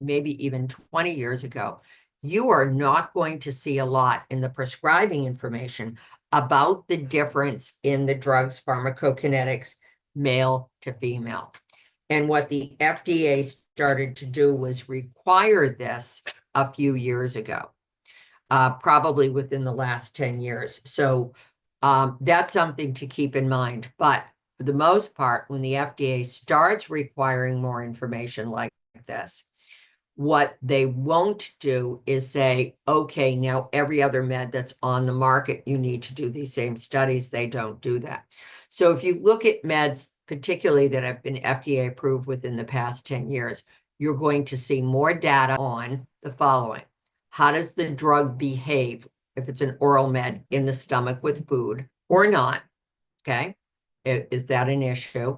S1: maybe even 20 years ago, you are not going to see a lot in the prescribing information about the difference in the drug's pharmacokinetics, male to female. And what the FDA started to do was require this a few years ago, probably within the last 10 years. So that's something to keep in mind. But for the most part, when the FDA starts requiring more information like this, what they won't do is say, okay, now every other med that's on the market, you need to do these same studies. They don't do that. So if you look at meds, particularly that have been FDA approved within the past 10 years, you're going to see more data on the following. How does the drug behave if it's an oral med in the stomach with food or not? Okay. Is that an issue?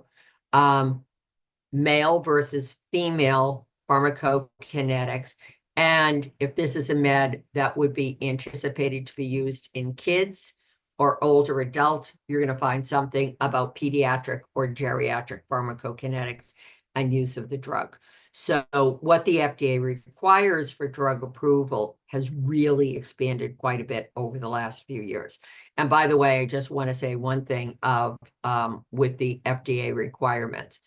S1: Male versus female pharmacokinetics. And if this is a med that would be anticipated to be used in kids or older adults, you're going to find something about pediatric or geriatric pharmacokinetics and use of the drug. So what the FDA requires for drug approval has really expanded quite a bit over the last few years. And by the way, I just want to say one thing with the FDA requirements.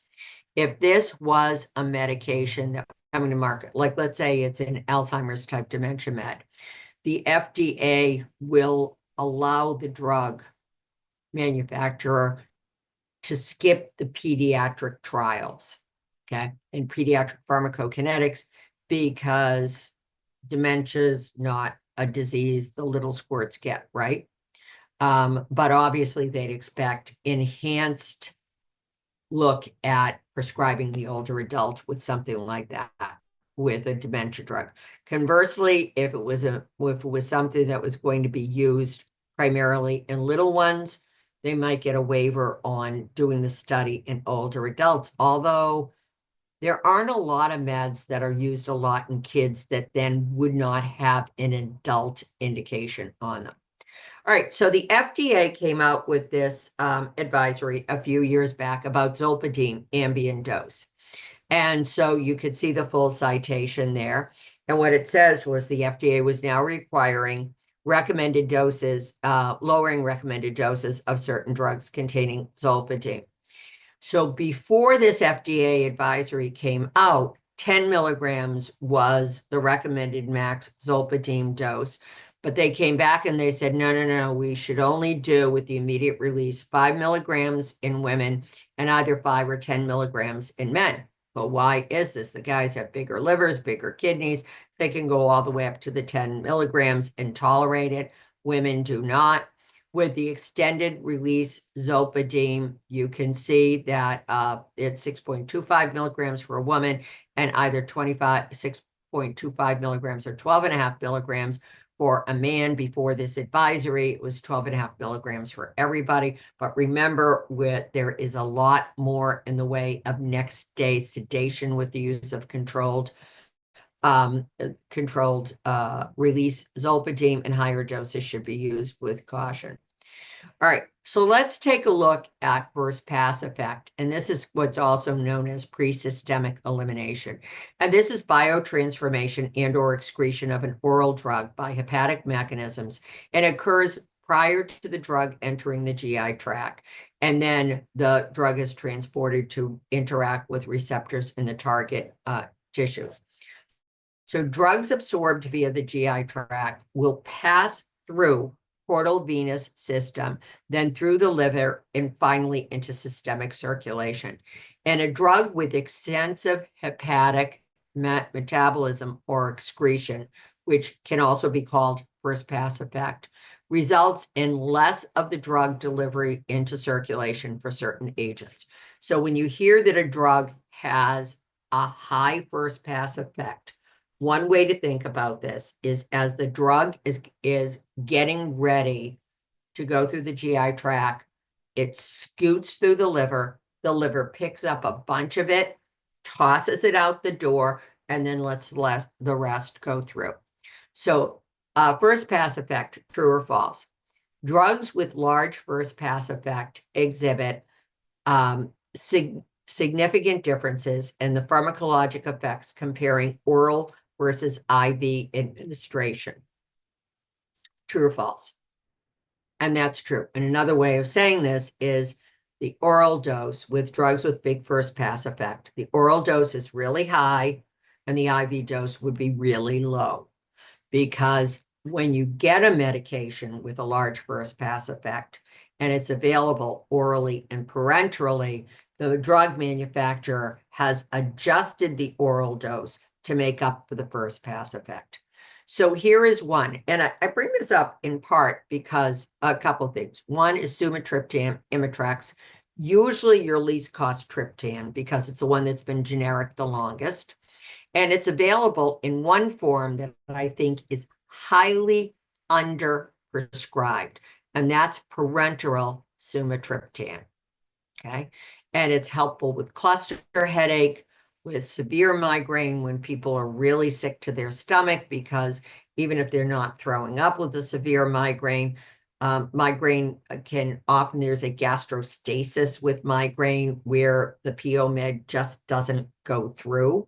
S1: If this was a medication that was coming to market, like let's say it's an Alzheimer's type dementia med, the FDA will allow the drug manufacturer to skip the pediatric trials, okay, and pediatric pharmacokinetics, because dementia is not a disease the little squirts get, right? But obviously they'd expect enhanced look at prescribing the older adult with something like that, with a dementia drug. Conversely, if it was something that was going to be used primarily in little ones, they might get a waiver on doing the study in older adults, although there aren't a lot of meds that are used a lot in kids that then would not have an adult indication on them. All right, so the FDA came out with this advisory a few years back about zolpidem ambient dose. And so you could see the full citation there. And what it says was the FDA was now requiring recommended doses, lowering recommended doses of certain drugs containing zolpidem. So before this FDA advisory came out, 10 milligrams was the recommended max zolpidem dose. But they came back and they said, no, we should only do with the immediate release 5 milligrams in women and either 5 or 10 milligrams in men. But why is this? The guys have bigger livers, bigger kidneys. They can go all the way up to the 10 milligrams and tolerate it. Women do not. With the extended release zolpidem, you can see that it's 6.25 milligrams for a woman and either 6.25 milligrams or 12.5 milligrams for a man. Before this advisory, it was 12.5 milligrams for everybody. But remember, there is a lot more in the way of next day sedation with the use of controlled release zolpidem, and higher doses should be used with caution. All right, so let's take a look at first pass effect. And this is what's also known as pre-systemic elimination. And this is biotransformation and or excretion of an oral drug by hepatic mechanisms, and occurs prior to the drug entering the GI tract. And then the drug is transported to interact with receptors in the target tissues. So drugs absorbed via the GI tract will pass through portal venous system, then through the liver, and finally into systemic circulation. And a drug with extensive hepatic metabolism or excretion, which can also be called first pass effect, results in less of the drug delivery into circulation for certain agents. So when you hear that a drug has a high first pass effect, one way to think about this is as the drug is getting ready to go through the GI tract, it scoots through the liver picks up a bunch of it, tosses it out the door, and then lets the rest go through. So first pass effect, true or false? Drugs with large first pass effect exhibit significant differences in the pharmacologic effects comparing oral versus IV administration. True or false? And that's true. And another way of saying this is the oral dose with drugs with big first pass effect. The oral dose is really high and the IV dose would be really low, because when you get a medication with a large first pass effect and it's available orally and parenterally, the drug manufacturer has adjusted the oral dose to make up for the first pass effect. So here is one, and I bring this up in part because a couple of things. One is sumatriptan, Imitrex, usually your least cost triptan because it's the one that's been generic the longest. And it's available in one form that I think is highly underprescribed, and that's parenteral sumatriptan. Okay. And it's helpful with cluster headache, with severe migraine when people are really sick to their stomach, because even if they're not throwing up with a severe migraine, migraine can often, there's a gastrostasis with migraine where the PO med just doesn't go through.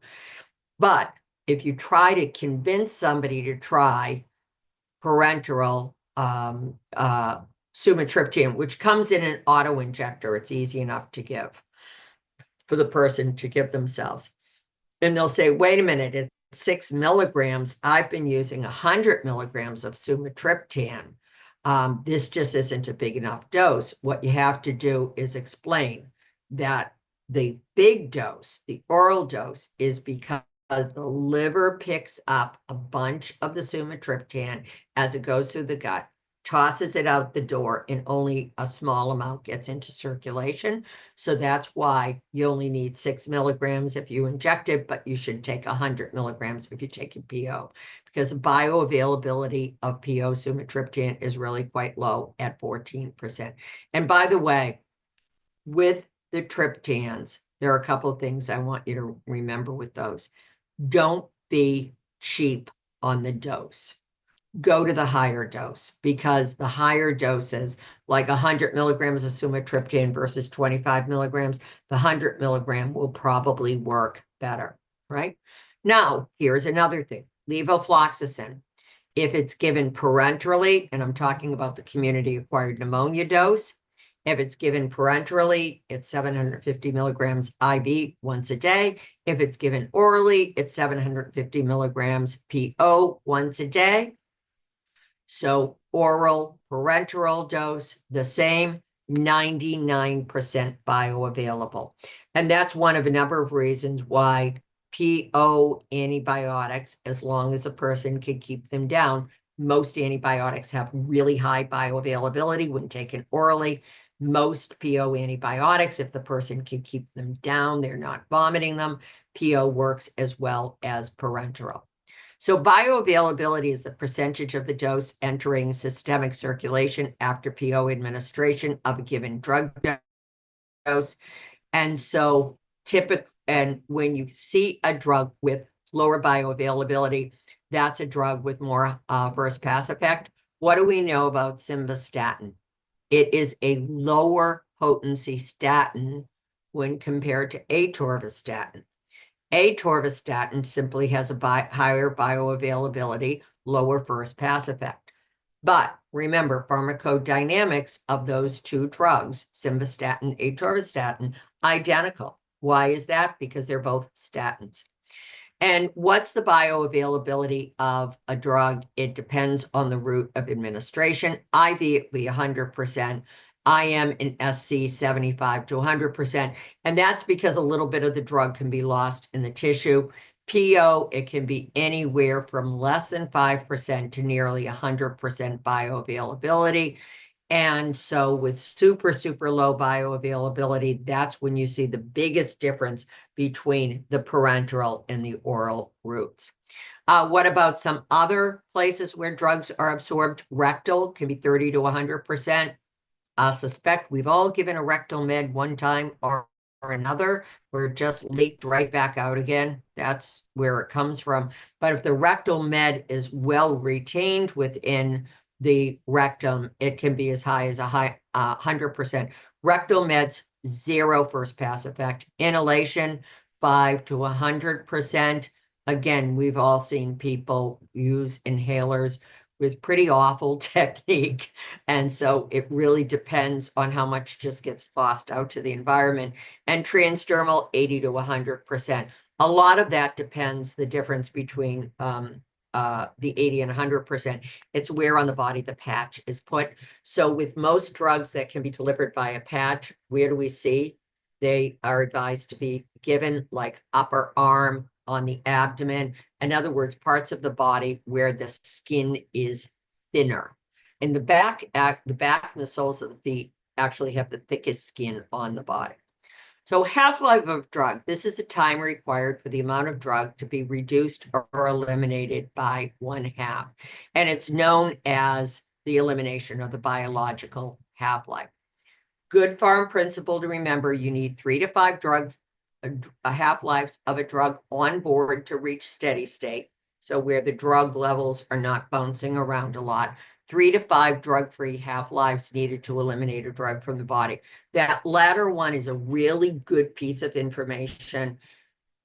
S1: But if you try to convince somebody to try parenteral sumatriptan, which comes in an auto injector, it's easy enough to give for the person to give themselves. And they'll say, wait a minute, it's 6 milligrams. I've been using 100 milligrams of sumatriptan. This just isn't a big enough dose. What you have to do is explain that the big dose, the oral dose, is because the liver picks up a bunch of the sumatriptan as it goes through the gut, tosses it out the door, and only a small amount gets into circulation. So that's why you only need 6 milligrams if you inject it, but you should take 100 milligrams if you take your PO, because the bioavailability of PO sumatriptan is really quite low at 14%. And by the way, with the triptans, there are a couple of things I want you to remember with those. Don't be cheap on the dose. Go to the higher dose, because the higher doses, like 100 milligrams of sumatriptan versus 25 milligrams, the 100 milligram will probably work better, right? Now, here's another thing. Levofloxacin, if it's given parenterally, and I'm talking about the community-acquired pneumonia dose, if it's given parenterally, it's 750 milligrams IV once a day. If it's given orally, it's 750 milligrams PO once a day. So oral, parenteral dose, the same, 99% bioavailable. And that's one of a number of reasons why PO antibiotics, as long as a person can keep them down, most antibiotics have really high bioavailability when taken orally. Most PO antibiotics, if the person can keep them down, they're not vomiting them, PO works as well as parenteral. So bioavailability is the percentage of the dose entering systemic circulation after PO administration of a given drug dose. And so and when you see a drug with lower bioavailability, that's a drug with more first pass effect. What do we know about simvastatin? It is a lower potency statin when compared to atorvastatin. Atorvastatin simply has a higher bioavailability, lower first pass effect. But remember, pharmacodynamics of those two drugs, simvastatin, atorvastatin, identical. Why is that? Because they're both statins. And what's the bioavailability of a drug? It depends on the route of administration. IV, it would be 100%. IM and SC, 75 to 100%. And that's because a little bit of the drug can be lost in the tissue. PO, it can be anywhere from less than 5% to nearly 100% bioavailability. And so with super, super low bioavailability, that's when you see the biggest difference between the parenteral and the oral routes. What about some other places where drugs are absorbed? Rectal can be 30 to 100%. I suspect we've all given a rectal med one time or another, where it just leaked right back out again. That's where it comes from. But if the rectal med is well retained within the rectum, it can be as high as 100%. Rectal meds, 0 first pass effect. Inhalation, 5 to 100%. Again, we've all seen people use inhalers with pretty awful technique. And so it really depends on how much just gets lost out to the environment. And transdermal, 80 to 100%. A lot of that depends the difference between the 80 and 100%. It's where on the body the patch is put. So with most drugs that can be delivered by a patch, where do we see? They are advised to be given like upper arm, on the abdomen. In other words, parts of the body where the skin is thinner. In the back and the soles of the feet actually have the thickest skin on the body. So half-life of drug, this is the time required for the amount of drug to be reduced or eliminated by 1/2. And it's known as the elimination of the biological half-life. Good pharm principle to remember, you need 3 to 5 half-lives of a drug on board to reach steady state. So where the drug levels are not bouncing around a lot. 3 to 5 drug-free half-lives needed to eliminate a drug from the body. That latter one is a really good piece of information.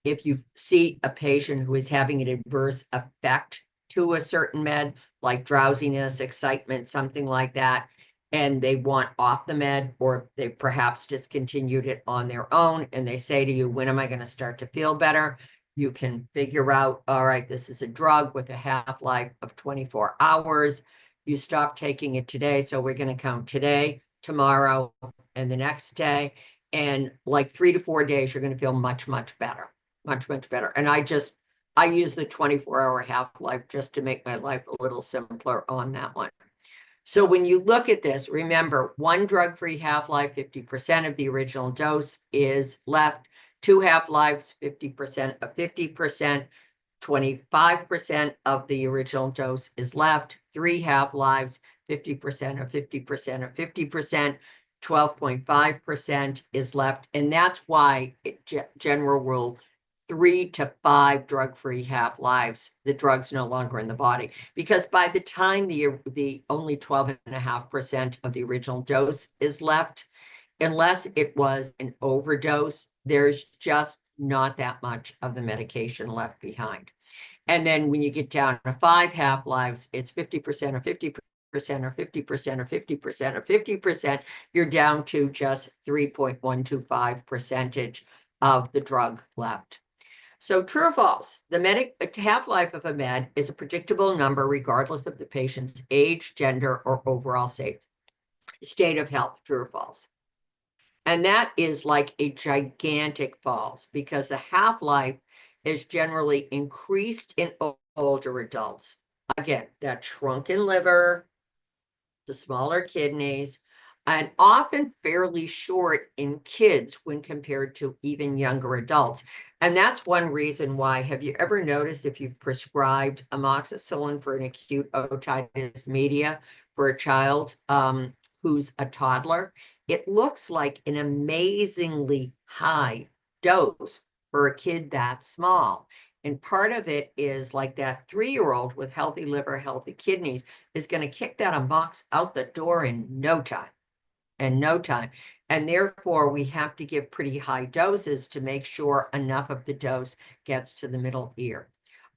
S1: If you see a patient who is having an adverse effect to a certain med, like drowsiness, excitement, something like that, and they want off the med, or they perhaps discontinued it on their own, and they say to you, when am I going to start to feel better? You can figure out, all right, this is a drug with a half-life of 24 hours. You stop taking it today, so we're going to count today, tomorrow, and the next day. And like 3 to 4 days, you're going to feel much, much better. Much, much better. And I use the 24-hour half-life just to make my life a little simpler on that one. So when you look at this, remember, 1 drug-free half-life, 50% of the original dose is left. 2 half-lives, 50% of 50%. 25% of the original dose is left. 3 half-lives, 50% of 50% of 50%. 12.5% is left. And that's why general rule 3 to 5 drug-free half-lives, the drug's no longer in the body. Because by the time the only 12.5% of the original dose is left, unless it was an overdose, there's just not that much of the medication left behind. And then when you get down to 5 half-lives, it's 50% or 50% or 50% or 50% or 50%. You're down to just 3.125% of the drug left. So true or false, the half-life of a med is a predictable number regardless of the patient's age, gender, or overall state of health. True or false? And that is like a gigantic false, because the half-life is generally increased in older adults. Again, that shrunken liver, the smaller kidneys, and often fairly short in kids when compared to even younger adults. And that's one reason why, have you ever noticed if you've prescribed amoxicillin for an acute otitis media for a child who's a toddler, it looks like an amazingly high dose for a kid that small. And part of it is like that 3-year-old with healthy liver, healthy kidneys is going to kick that amox out the door in no time. And therefore, we have to give pretty high doses to make sure enough of the dose gets to the middle ear.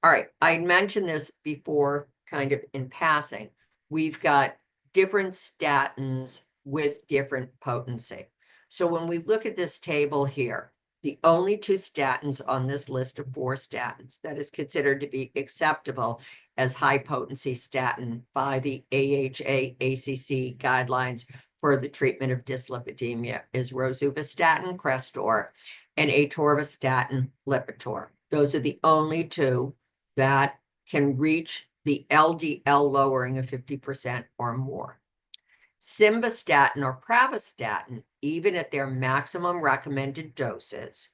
S1: All right, I mentioned this before kind of in passing. We've got different statins with different potency. So when we look at this table here, the only 2 statins on this list of 4 statins that is considered to be acceptable as high potency statin by the AHA-ACC guidelines for the treatment of dyslipidemia is rosuvastatin, Crestor, and atorvastatin, Lipitor. Those are the only 2 that can reach the LDL lowering of 50% or more. Simvastatin or pravastatin, even at their maximum recommended doses,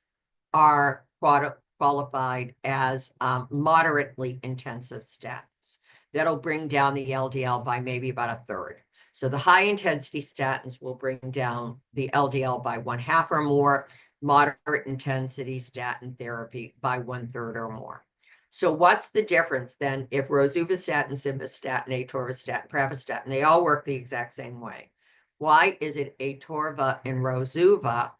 S1: are qualified as moderately intensive statins. That'll bring down the LDL by maybe about 1/3. So the high intensity statins will bring down the LDL by 1/2 or more, moderate intensity statin therapy by 1/3 or more. So what's the difference then if rosuvastatin, simvastatin, atorvastatin, pravastatin, they all work the exact same way? Why is it atorva and rosuva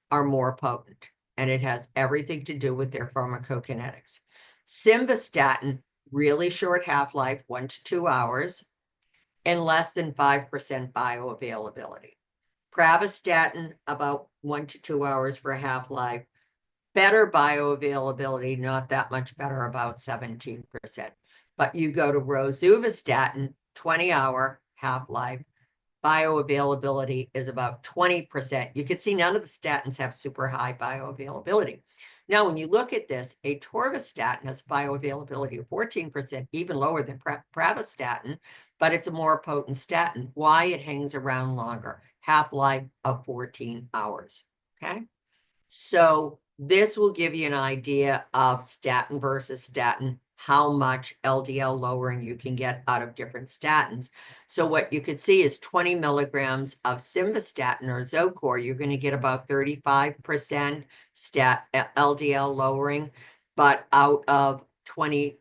S1: are more potent? And it has everything to do with their pharmacokinetics. Simvastatin really short half-life, 1 to 2 hours, and less than 5% bioavailability. Pravastatin, about 1 to 2 hours for half-life. Better bioavailability, not that much better, about 17%. But you go to rosuvastatin, 20-hour half-life, bioavailability is about 20%. You can see none of the statins have super high bioavailability. Now, when you look at this, atorvastatin has bioavailability of 14%, even lower than pravastatin, but it's a more potent statin. Why? It hangs around longer, half-life of 14 hours, okay? So this will give you an idea of statin versus statin, how much LDL lowering you can get out of different statins. So what you could see is 20 milligrams of simvastatin or Zocor, you're going to get about 35% LDL lowering, but out of 20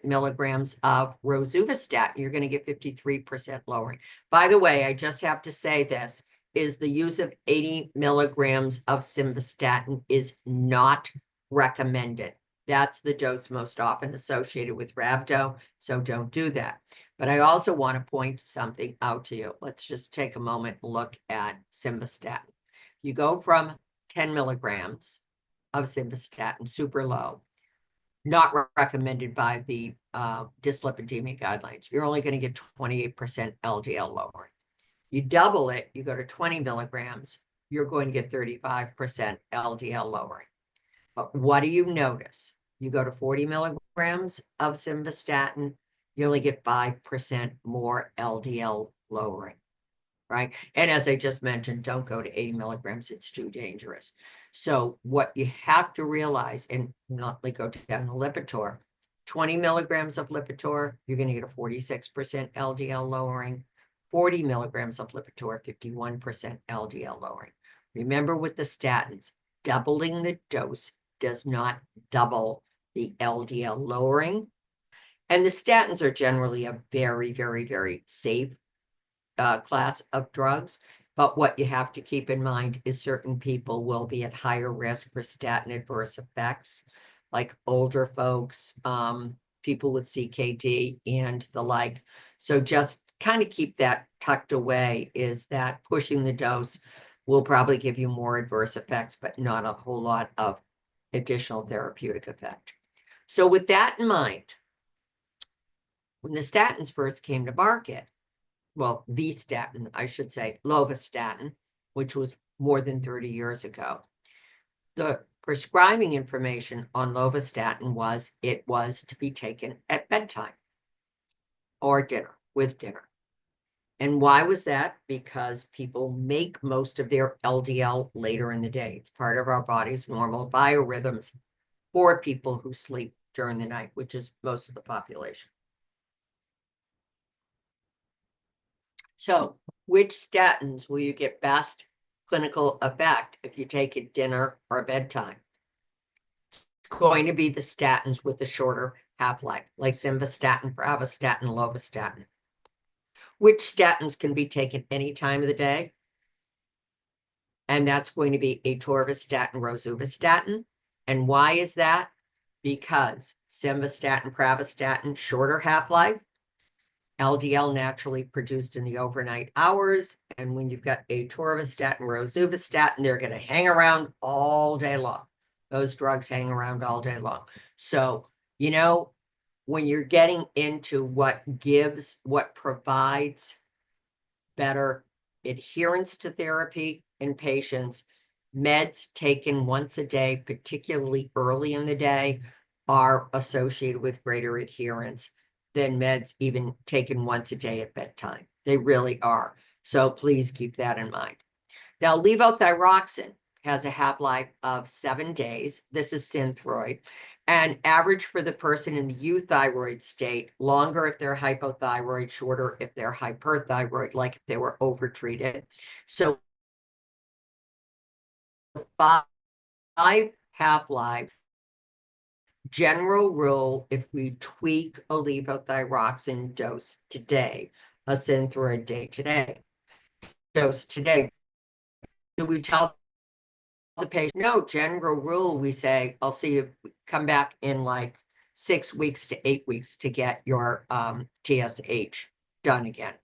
S1: milligrams of rosuvastatin, you're going to get 53% lowering. By the way, I just have to say this, is the use of 80 milligrams of simvastatin is not recommended. That's the dose most often associated with rhabdo, so don't do that. But I also want to point something out to you. Let's just take a moment and look at simvastatin. You go from 10 milligrams of simvastatin, super low, not recommended by the dyslipidemia guidelines. You're only going to get 28% LDL lowering. You double it, you go to 20 milligrams, you're going to get 35% LDL lowering. But what do you notice? You go to 40 milligrams of simvastatin, you only get 5% more LDL lowering, right? And as I just mentioned, don't go to 80 milligrams, it's too dangerous. So what you have to realize, and not like go down the Lipitor, 20 milligrams of Lipitor, you're going to get a 46% LDL lowering. 40 milligrams of Lipitor, 51% LDL lowering. Remember with the statins, doubling the dose does not double the LDL lowering. And the statins are generally a very, very, very safe class of drugs. But what you have to keep in mind is certain people will be at higher risk for statin adverse effects, like older folks, people with CKD and the like. So just kind of keep that tucked away, is that pushing the dose will probably give you more adverse effects, but not a whole lot of additional therapeutic effect. So with that in mind, when the statins first came to market, well, the statin, I should say, lovastatin, which was more than 30 years ago, the prescribing information on lovastatin was it was to be taken at bedtime or dinner, with dinner. And why was that? Because people make most of their LDL later in the day. It's part of our body's normal biorhythms for people who sleep during the night, which is most of the population. So which statins will you get best clinical effect if you take at dinner or bedtime? It's going to be the statins with the shorter half-life, like simvastatin, pravastatin, lovastatin. Which statins can be taken any time of the day? And that's going to be atorvastatin, rosuvastatin. And why is that? Because simvastatin, pravastatin, shorter half-life, LDL naturally produced in the overnight hours. And when you've got atorvastatin, rosuvastatin, they're going to hang around all day long. Those drugs hang around all day long. So, you know, when you're getting into what provides better adherence to therapy in patients, meds taken once a day, particularly early in the day, are associated with greater adherence than meds even taken once a day at bedtime. They really are. So please keep that in mind. Now, levothyroxine has a half-life of 7 days. This is Synthroid. And average for the person in the euthyroid state, longer if they're hypothyroid, shorter if they're hyperthyroid, like if they were overtreated. So 5 half-life. General rule, if we tweak a levothyroxine dose today, a Synthroid dose today, do we tell the patient, no, general rule, we say, I'll see you come back in like 6 weeks to 8 weeks to get your TSH done again.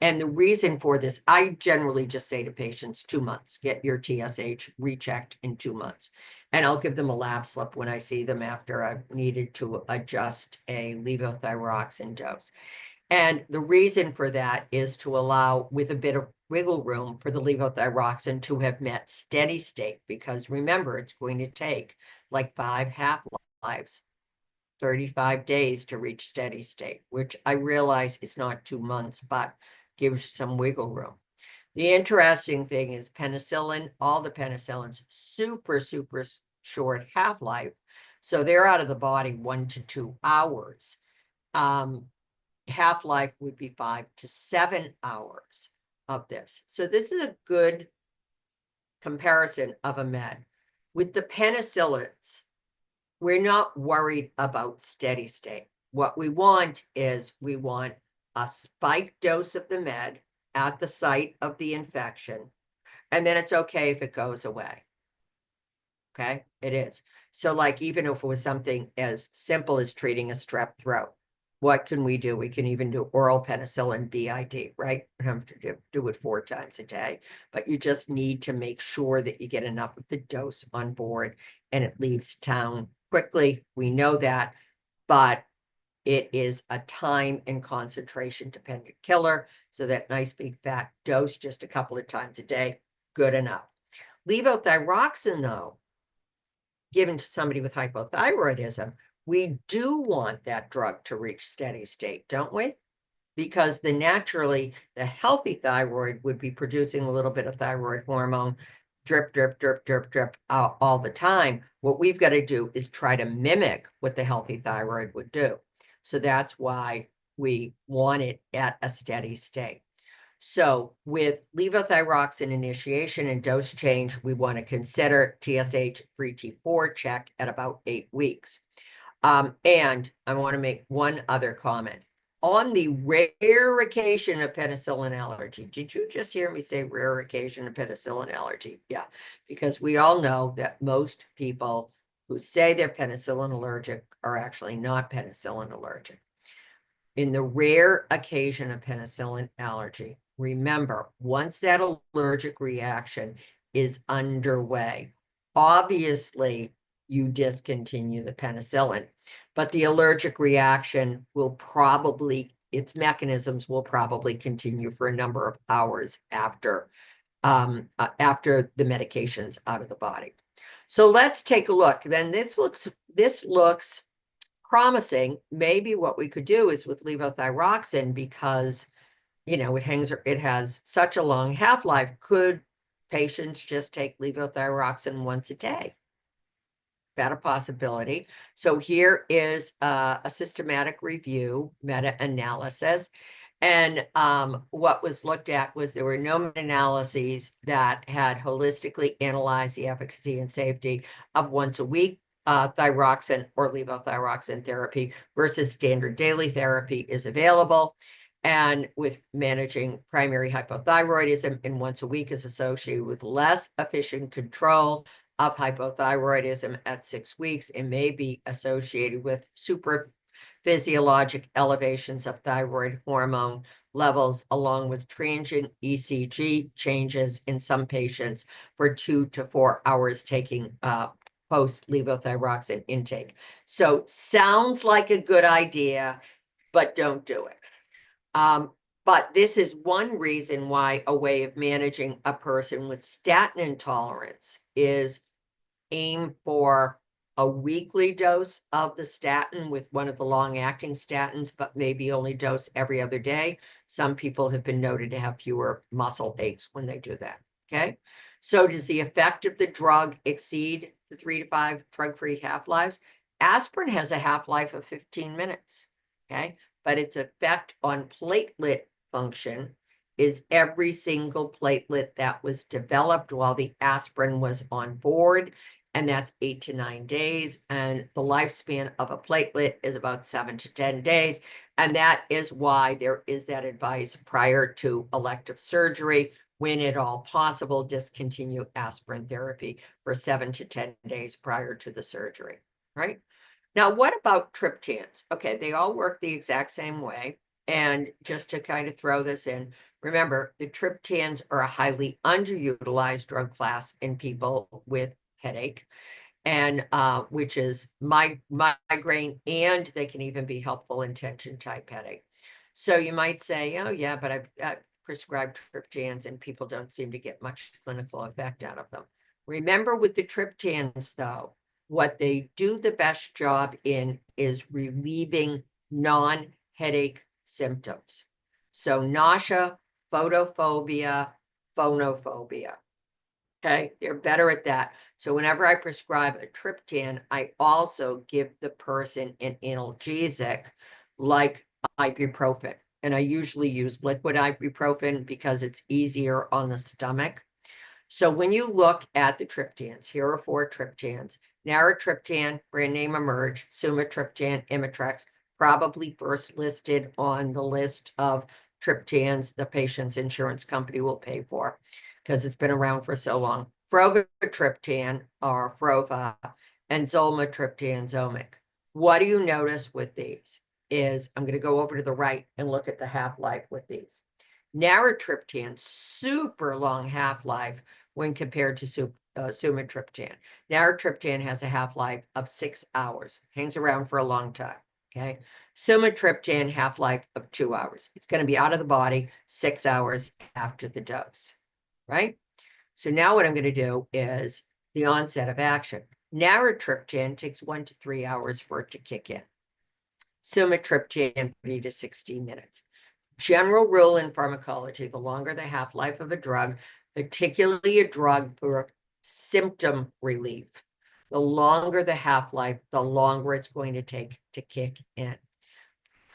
S1: And the reason for this, I generally just say to patients, 2 months, get your TSH rechecked in 2 months. And I'll give them a lab slip when I see them after I've needed to adjust a levothyroxine dose. And the reason for that is to allow, with a bit of wiggle room, for the levothyroxine to have met steady state, because remember, it's going to take like 5 half-lives, 35 days to reach steady state, which I realize is not 2 months, but gives some wiggle room. The interesting thing is penicillin, all the penicillins, super, super short half-life. So they're out of the body 1 to 2 hours. Half-life would be 5 to 7 hours of this. So this is a good comparison of a med. With the penicillins, we're not worried about steady state. What we want is we want a spike dose of the med at the site of the infection, and then it's okay if it goes away. Okay, it is. So like even if it was something as simple as treating a strep throat, what can we do? We can even do oral penicillin BID, right? You have to do it 4 times a day, but you just need to make sure that you get enough of the dose on board and it leaves town quickly. We know that, but it is a time and concentration dependent killer. So that nice big fat dose just a couple of times a day, good enough. Levothyroxine, though, given to somebody with hypothyroidism, we do want that drug to reach steady state, don't we? Because the healthy thyroid would be producing a little bit of thyroid hormone, drip, drip, drip, drip, drip all the time. What we've got to do is try to mimic what the healthy thyroid would do. So that's why we want it at a steady state. So with levothyroxine initiation and dose change, we want to consider TSH free T4 check at about 8 weeks. And I want to make one other comment. On the rare occasion of penicillin allergy, did you just hear me say rare occasion of penicillin allergy? Yeah, because we all know that most people who say they're penicillin allergic are actually not penicillin allergic. In the rare occasion of penicillin allergy, remember, once that allergic reaction is underway, obviously you discontinue the penicillin, but the allergic reaction will probably, its mechanisms will probably continue for a number of hours after the medication's out of the body. So let's take a look. Then this looks promising. Maybe what we could do is with levothyroxine, because it has such a long half-life, could patients just take levothyroxine once a day? That a possibility. So here is a systematic review, meta-analysis. And what was looked at was there were no meta-analyses that had holistically analyzed the efficacy and safety of once a week thyroxine or levothyroxine therapy versus standard daily therapy is available. And with managing primary hypothyroidism in once a week is associated with less efficient control of hypothyroidism at 6 weeks. It may be associated with super physiologic elevations of thyroid hormone levels, along with transient ECG changes in some patients for 2 to 4 hours taking post levothyroxine intake. So sounds like a good idea, but don't do it. But this is one reason why a way of managing a person with statin intolerance is aim for a weekly dose of the statin with one of the long-acting statins, but maybe only dose every other day. Some people have been noted to have fewer muscle aches when they do that, okay? So does the effect of the drug exceed the 3 to 5 drug-free half-lives? Aspirin has a half-life of 15 minutes, okay? But its effect on platelet function is every single platelet that was developed while the aspirin was on board, and that's 8 to 9 days. And the lifespan of a platelet is about 7 to 10 days. And that is why there is that advice prior to elective surgery, when at all possible, discontinue aspirin therapy for 7 to 10 days prior to the surgery, right? Now, what about triptans? Okay, they all work the exact same way. And just to kind of throw this in, remember, the triptans are a highly underutilized drug class in people with headache, and which is migraine, and they can even be helpful in tension type headache. So you might say, oh yeah, but I've prescribed triptans and people don't seem to get much clinical effect out of them. Remember with the triptans though, what they do the best job in is relieving non-headache symptoms. So nausea, photophobia, phonophobia. Okay, they're better at that. So whenever I prescribe a triptan, I also give the person an analgesic like ibuprofen. And I usually use liquid ibuprofen because it's easier on the stomach. So when you look at the triptans, here are 4 triptans. Naratriptan, brand name Emerge, sumatriptan, Imitrex, probably first listed on the list of triptans the patient's insurance company will pay for because it's been around for so long. Frovatriptan or Frova and Zolmatriptan, Zomic. What do you notice with these? Is I'm going to go over to the right and look at the half-life with these. Naratriptan, super long half-life when compared to sumatriptan. Naratriptan has a half-life of 6 hours, hangs around for a long time, okay? Sumatriptan, half-life of 2 hours. It's going to be out of the body 6 hours after the dose, right? So now what I'm going to do is the onset of action. Naratriptan takes 1 to 3 hours for it to kick in. Sumatriptan, 30 to 60 minutes. General rule in pharmacology, the longer the half-life of a drug, particularly a drug for symptom relief, the longer the half-life, the longer it's going to take to kick in.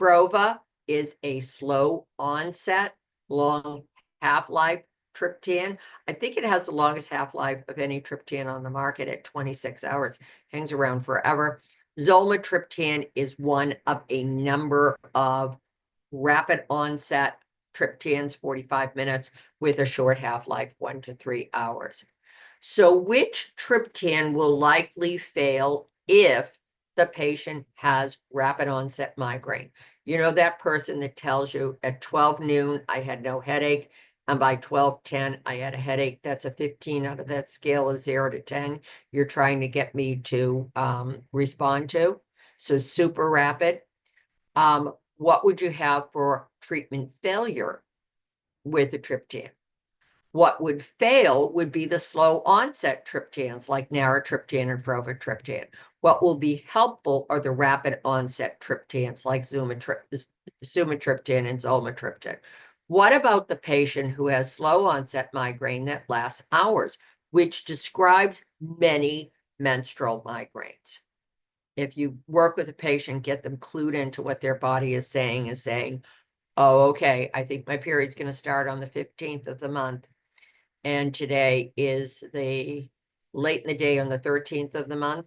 S1: Frova is a slow onset, long half-life triptan. I think it has the longest half-life of any triptan on the market at 26 hours, hangs around forever. Zolmatriptan is one of a number of rapid onset triptans, 45 minutes, with a short half-life, 1 to 3 hours. So which triptan will likely fail if the patient has rapid onset migraine? You know, that person that tells you at 12 noon, I had no headache, and by 12:10, I had a headache. That's a 15 out of that scale of 0 to 10 you're trying to get me to respond to. So super rapid. What would you have for treatment failure with a triptan? What would fail would be the slow onset triptans like naratriptan and frovatriptan. What will be helpful are the rapid onset triptans like sumatriptan and zolmatriptan. What about the patient who has slow onset migraine that lasts hours, which describes many menstrual migraines? If you work with a patient, get them clued into what their body is saying, oh, okay, I think my period's going to start on the 15th of the month. And today is the late in the day on the 13th of the month.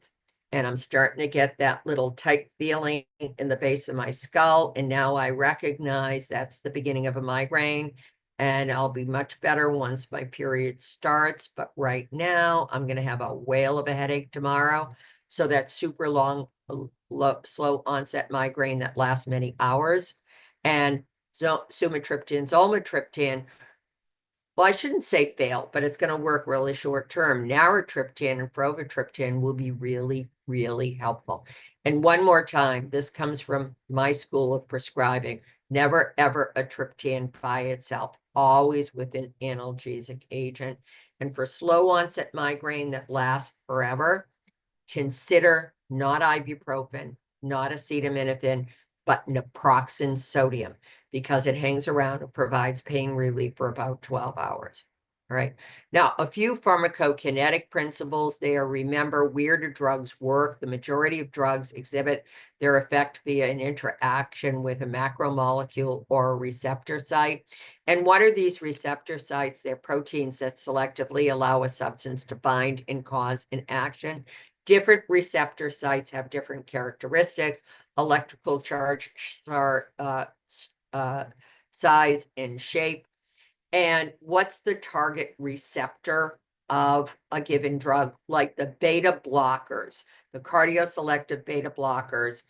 S1: And I'm starting to get that little tight feeling in the base of my skull. And now I recognize that's the beginning of a migraine. And I'll be much better once my period starts. But right now, I'm going to have a whale of a headache tomorrow. So that super long, slow onset migraine that lasts many hours. And sumatriptan, zolmatriptan, well, I shouldn't say fail, but it's going to work really short term. Naratriptan and frovatriptan will be really, really helpful. And one more time, this comes from my school of prescribing. Never, ever a triptan by itself, always with an analgesic agent. And for slow onset migraine that lasts forever, consider not ibuprofen, not acetaminophen, but naproxen sodium, because it hangs around and provides pain relief for about 12 hours. All right. Now, a few pharmacokinetic principles there. Remember, where do drugs work? The majority of drugs exhibit their effect via an interaction with a macromolecule or a receptor site. And what are these receptor sites? They're proteins that selectively allow a substance to bind and cause an action. Different receptor sites have different characteristics, electrical charge, size, and shape. And what's the target receptor of a given drug, like the beta blockers, the cardioselective beta blockers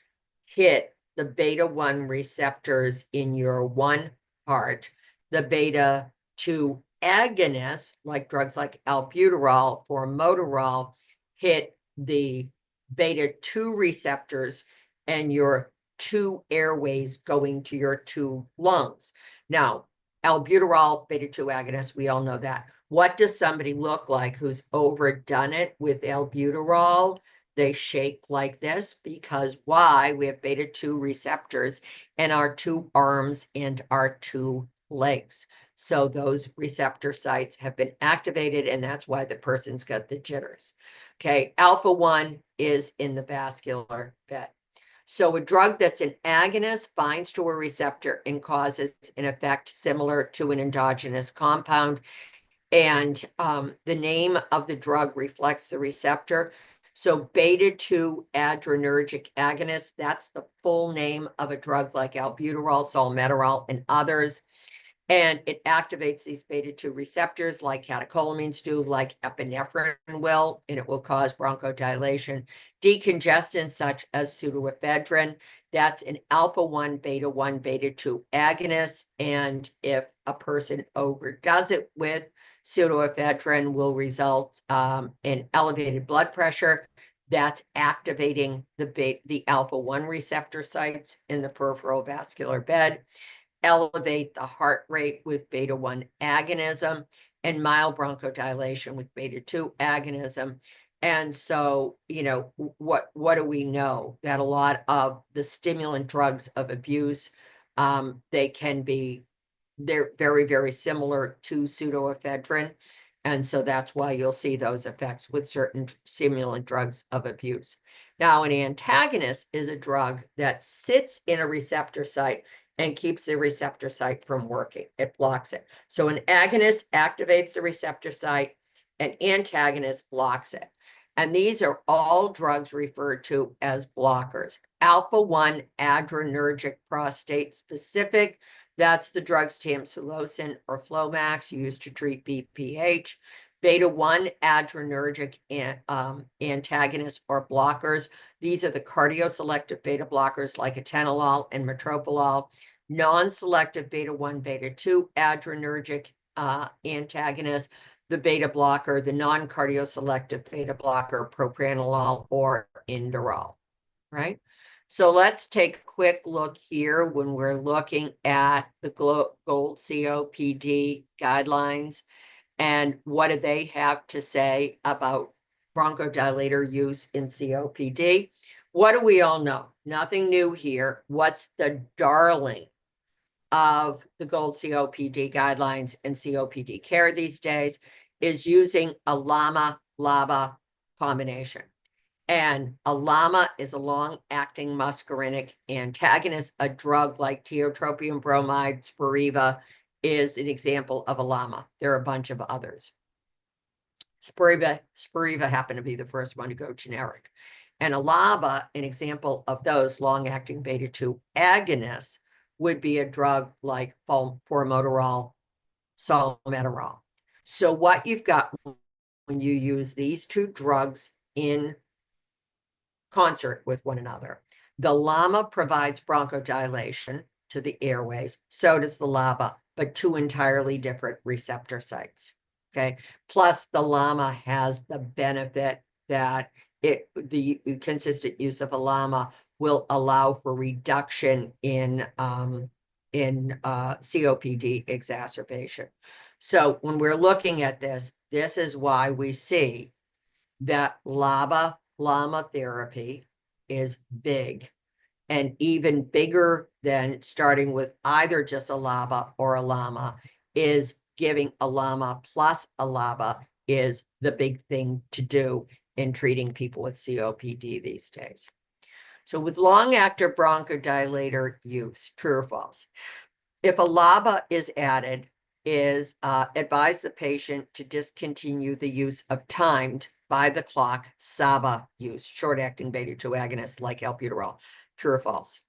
S1: hit the beta 1 receptors in your one heart. The beta 2 agonists, like drugs like albuterol, formoterol, hit the beta 2 receptors and your two airways going to your two lungs. Now, albuterol, beta 2 agonist, we all know that. What does somebody look like who's overdone it with albuterol? They shake like this because why? We have beta 2 receptors in our two arms and our two legs. So those receptor sites have been activated, and that's why the person's got the jitters. Okay, alpha 1 is in the vascular bed. So a drug that's an agonist binds to a receptor and causes an effect similar to an endogenous compound. And the name of the drug reflects the receptor. So beta 2 adrenergic agonist, that's the full name of a drug like albuterol, salmeterol, and others. And it activates these beta 2 receptors like catecholamines do, like epinephrine will, and it will cause bronchodilation. Decongestants such as pseudoephedrine, that's an alpha 1, beta 1, beta 2 agonist. And if a person overdoes it with pseudoephedrine, will result in elevated blood pressure. That's activating the alpha 1 receptor sites in the peripheral vascular bed. Elevate the heart rate with beta 1 agonism, and mild bronchodilation with beta 2 agonism. And so, what do we know? That a lot of the stimulant drugs of abuse, they're very, very similar to pseudoephedrine. And so that's why you'll see those effects with certain stimulant drugs of abuse. Now, an antagonist is a drug that sits in a receptor site and keeps the receptor site from working. It blocks it. So an agonist activates the receptor site, an antagonist blocks it. And these are all drugs referred to as blockers. Alpha 1 adrenergic prostate specific, that's the drugs tamsulosin or Flomax used to treat BPH. Beta 1 adrenergic antagonists or blockers. These are the cardioselective beta blockers like atenolol and metoprolol. Non-selective beta 1, beta 2 adrenergic antagonists, the beta blocker, the non-cardioselective beta blocker, propranolol or Inderal, right? So let's take a quick look here when we're looking at the GOLD COPD guidelines and what do they have to say about bronchodilator use in COPD. What do we all know? Nothing new here. What's the darling of the GOLD COPD guidelines and COPD care these days is using a LAMA-LABA combination. And a LAMA is a long-acting muscarinic antagonist. A drug like tiotropium bromide, Spiriva, is an example of a LAMA. There are a bunch of others. Spiriva happened to be the first one to go generic. And a LABA, an example of those long-acting beta 2 agonists, would be a drug like formoterol, salmeterol. So what you've got when you use these two drugs in concert with one another, the LAMA provides bronchodilation to the airways, so does the LABA, but two entirely different receptor sites. Okay. Plus, the LAMA has the benefit that the consistent use of a LAMA will allow for reduction in COPD exacerbation. So when we're looking at this, this is why we see that LAMA therapy is big, and even bigger than starting with either just a LABA or a LAMA is giving a LAMA plus a LABA is the big thing to do in treating people with COPD these days. So with long-acting bronchodilator use, true or false? If a LABA is added, is advise the patient to discontinue the use of timed by the clock SABA use, short-acting beta 2 agonists like albuterol. True or false?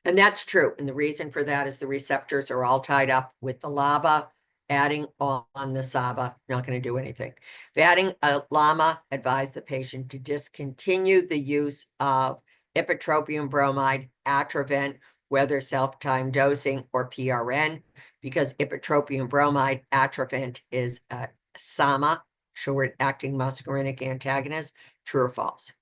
S1: And that's true. And the reason for that is the receptors are all tied up with the LABA. adding on the SABA, not going to do anything. If adding a LAMA, advise the patient to discontinue the use of ipratropium bromide, Atrovent, whether self-time dosing or PRN, because ipratropium bromide, Atrovent is a SAMA, short-acting muscarinic antagonist. True or false?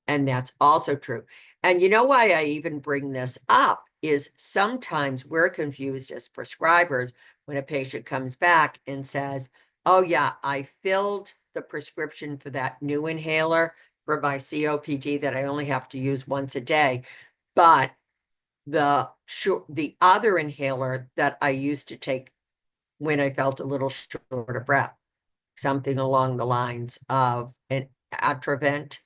S1: And that's also true. And you know why I even bring this up is sometimes we're confused as prescribers when a patient comes back and says, oh yeah, I filled the prescription for that new inhaler for my COPD that I only have to use once a day, but the other inhaler that I used to take when I felt a little short of breath, something along the lines of an Atrovent,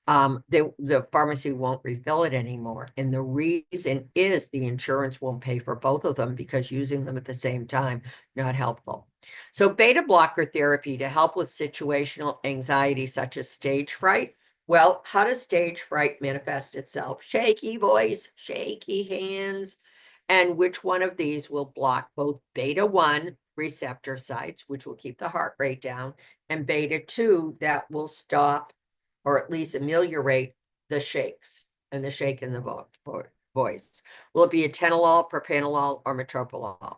S1: the pharmacy won't refill it anymore. And the reason is the insurance won't pay for both of them because using them at the same time, not helpful. So beta blocker therapy to help with situational anxiety such as stage fright. Well, how does stage fright manifest itself? Shaky voice, shaky hands. And which one of these will block both beta 1 receptor sites, which will keep the heart rate down, and beta 2 that will stop or at least ameliorate the shakes and the shake in the voice. Will it be atenolol, propranolol, or metoprolol?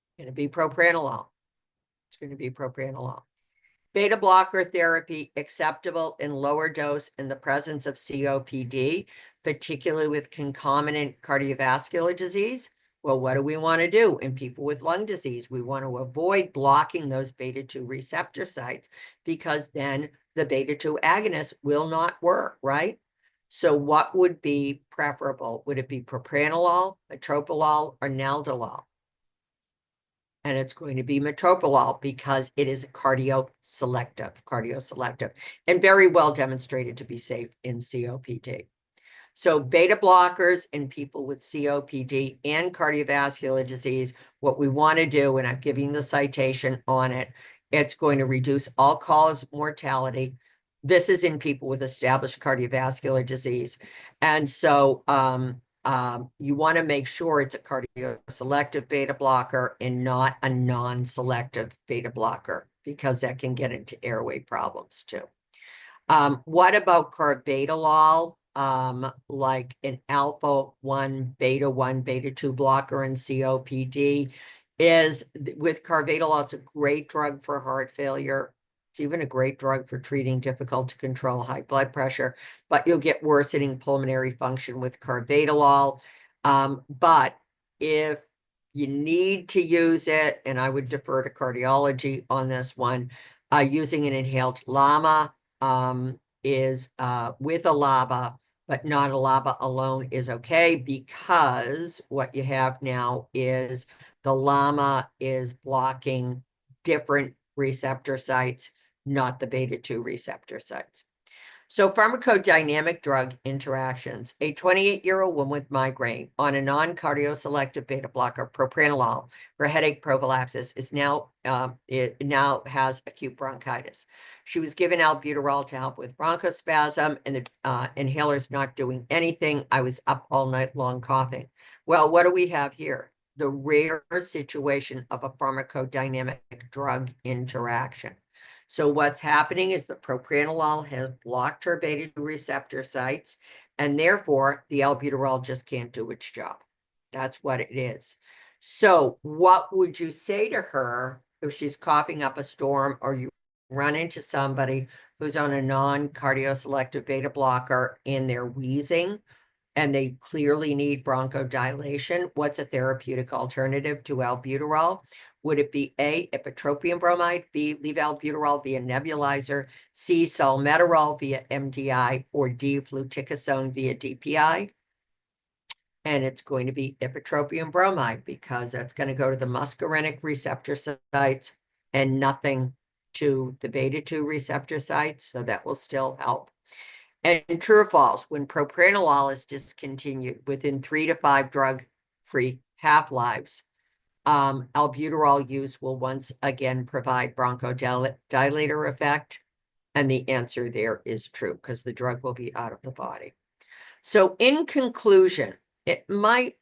S1: It's going to be propranolol. It's going to be propranolol. Beta blocker therapy acceptable in lower dose in the presence of COPD, particularly with concomitant cardiovascular disease. Well, what do we want to do in people with lung disease? We want to avoid blocking those beta 2 receptor sites because then the beta 2 agonist will not work, right? So what would be preferable? Would it be propranolol, metoprolol, or naldolol? And it's going to be metoprolol because it is cardioselective, and very well demonstrated to be safe in COPD. So beta blockers in people with COPD and cardiovascular disease, what we want to do, and I'm giving the citation on it, it's going to reduce all-cause mortality. This is in people with established cardiovascular disease. And so you want to make sure it's a cardioselective beta blocker and not a non-selective beta blocker because that can get into airway problems too. What about carvedilol? Like an alpha 1, beta 2 blocker in COPD is with carvedilol, it's a great drug for heart failure. It's even a great drug for treating difficult to control high blood pressure, but you'll get worsening pulmonary function with carvedilol. But if you need to use it, and I would defer to cardiology on this one, using an inhaled LAMA is with a LABA, but not a LABA alone is okay because what you have now is the LAMA is blocking different receptor sites, not the beta 2 receptor sites. So pharmacodynamic drug interactions. A 28-year-old woman with migraine on a non-cardioselective beta blocker, propranolol, for headache prophylaxis is now has acute bronchitis. She was given albuterol to help with bronchospasm, and the inhaler's not doing anything. I was up all night long coughing. Well, what do we have here? The rare situation of a pharmacodynamic drug interaction. So what's happening is the propranolol has blocked her beta 2 receptor sites, and therefore the albuterol just can't do its job. That's what it is. So what would you say to her if she's coughing up a storm, or you run into somebody who's on a non-cardioselective beta blocker and they're wheezing and they clearly need bronchodilation? What's a therapeutic alternative to albuterol? Would it be A, ipratropium bromide, B, levalbuterol via nebulizer, C, salmeterol via MDI, or D, fluticasone via DPI? And it's going to be ipratropium bromide because that's going to go to the muscarinic receptor sites and nothing to the beta 2 receptor sites, so that will still help. And true or false, when propranolol is discontinued within 3 to 5 drug-free half-lives, albuterol use will once again provide bronchodilator effect. And the answer there is true because the drug will be out of the body. So in conclusion, it might,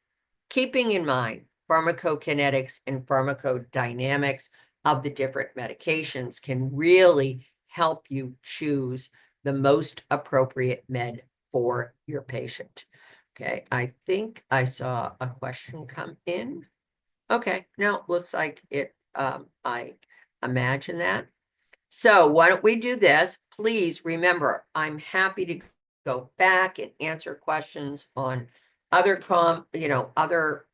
S1: keeping in mind pharmacokinetics and pharmacodynamics of the different medications can really help you choose the most appropriate med for your patient. Okay, I think I saw a question come in. Okay, no, looks like it, I imagine that. So why don't we do this? Please remember, I'm happy to go back and answer questions on other other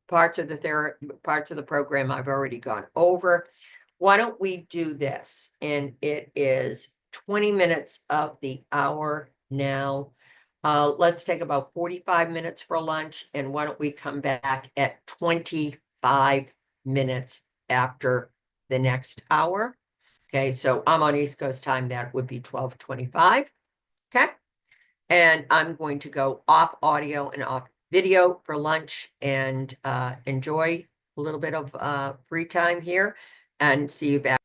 S1: parts of the program I've already gone over. Why don't we do this? And it is 20 minutes of the hour now. Let's take about 45 minutes for lunch, and why don't we come back at 25 minutes after the next hour? Okay, so I'm on East Coast time. That would be 12:25. Okay. And I'm going to go off audio and off video for lunch and enjoy a little bit of free time here and see you back.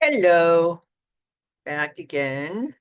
S1: Hello, back again.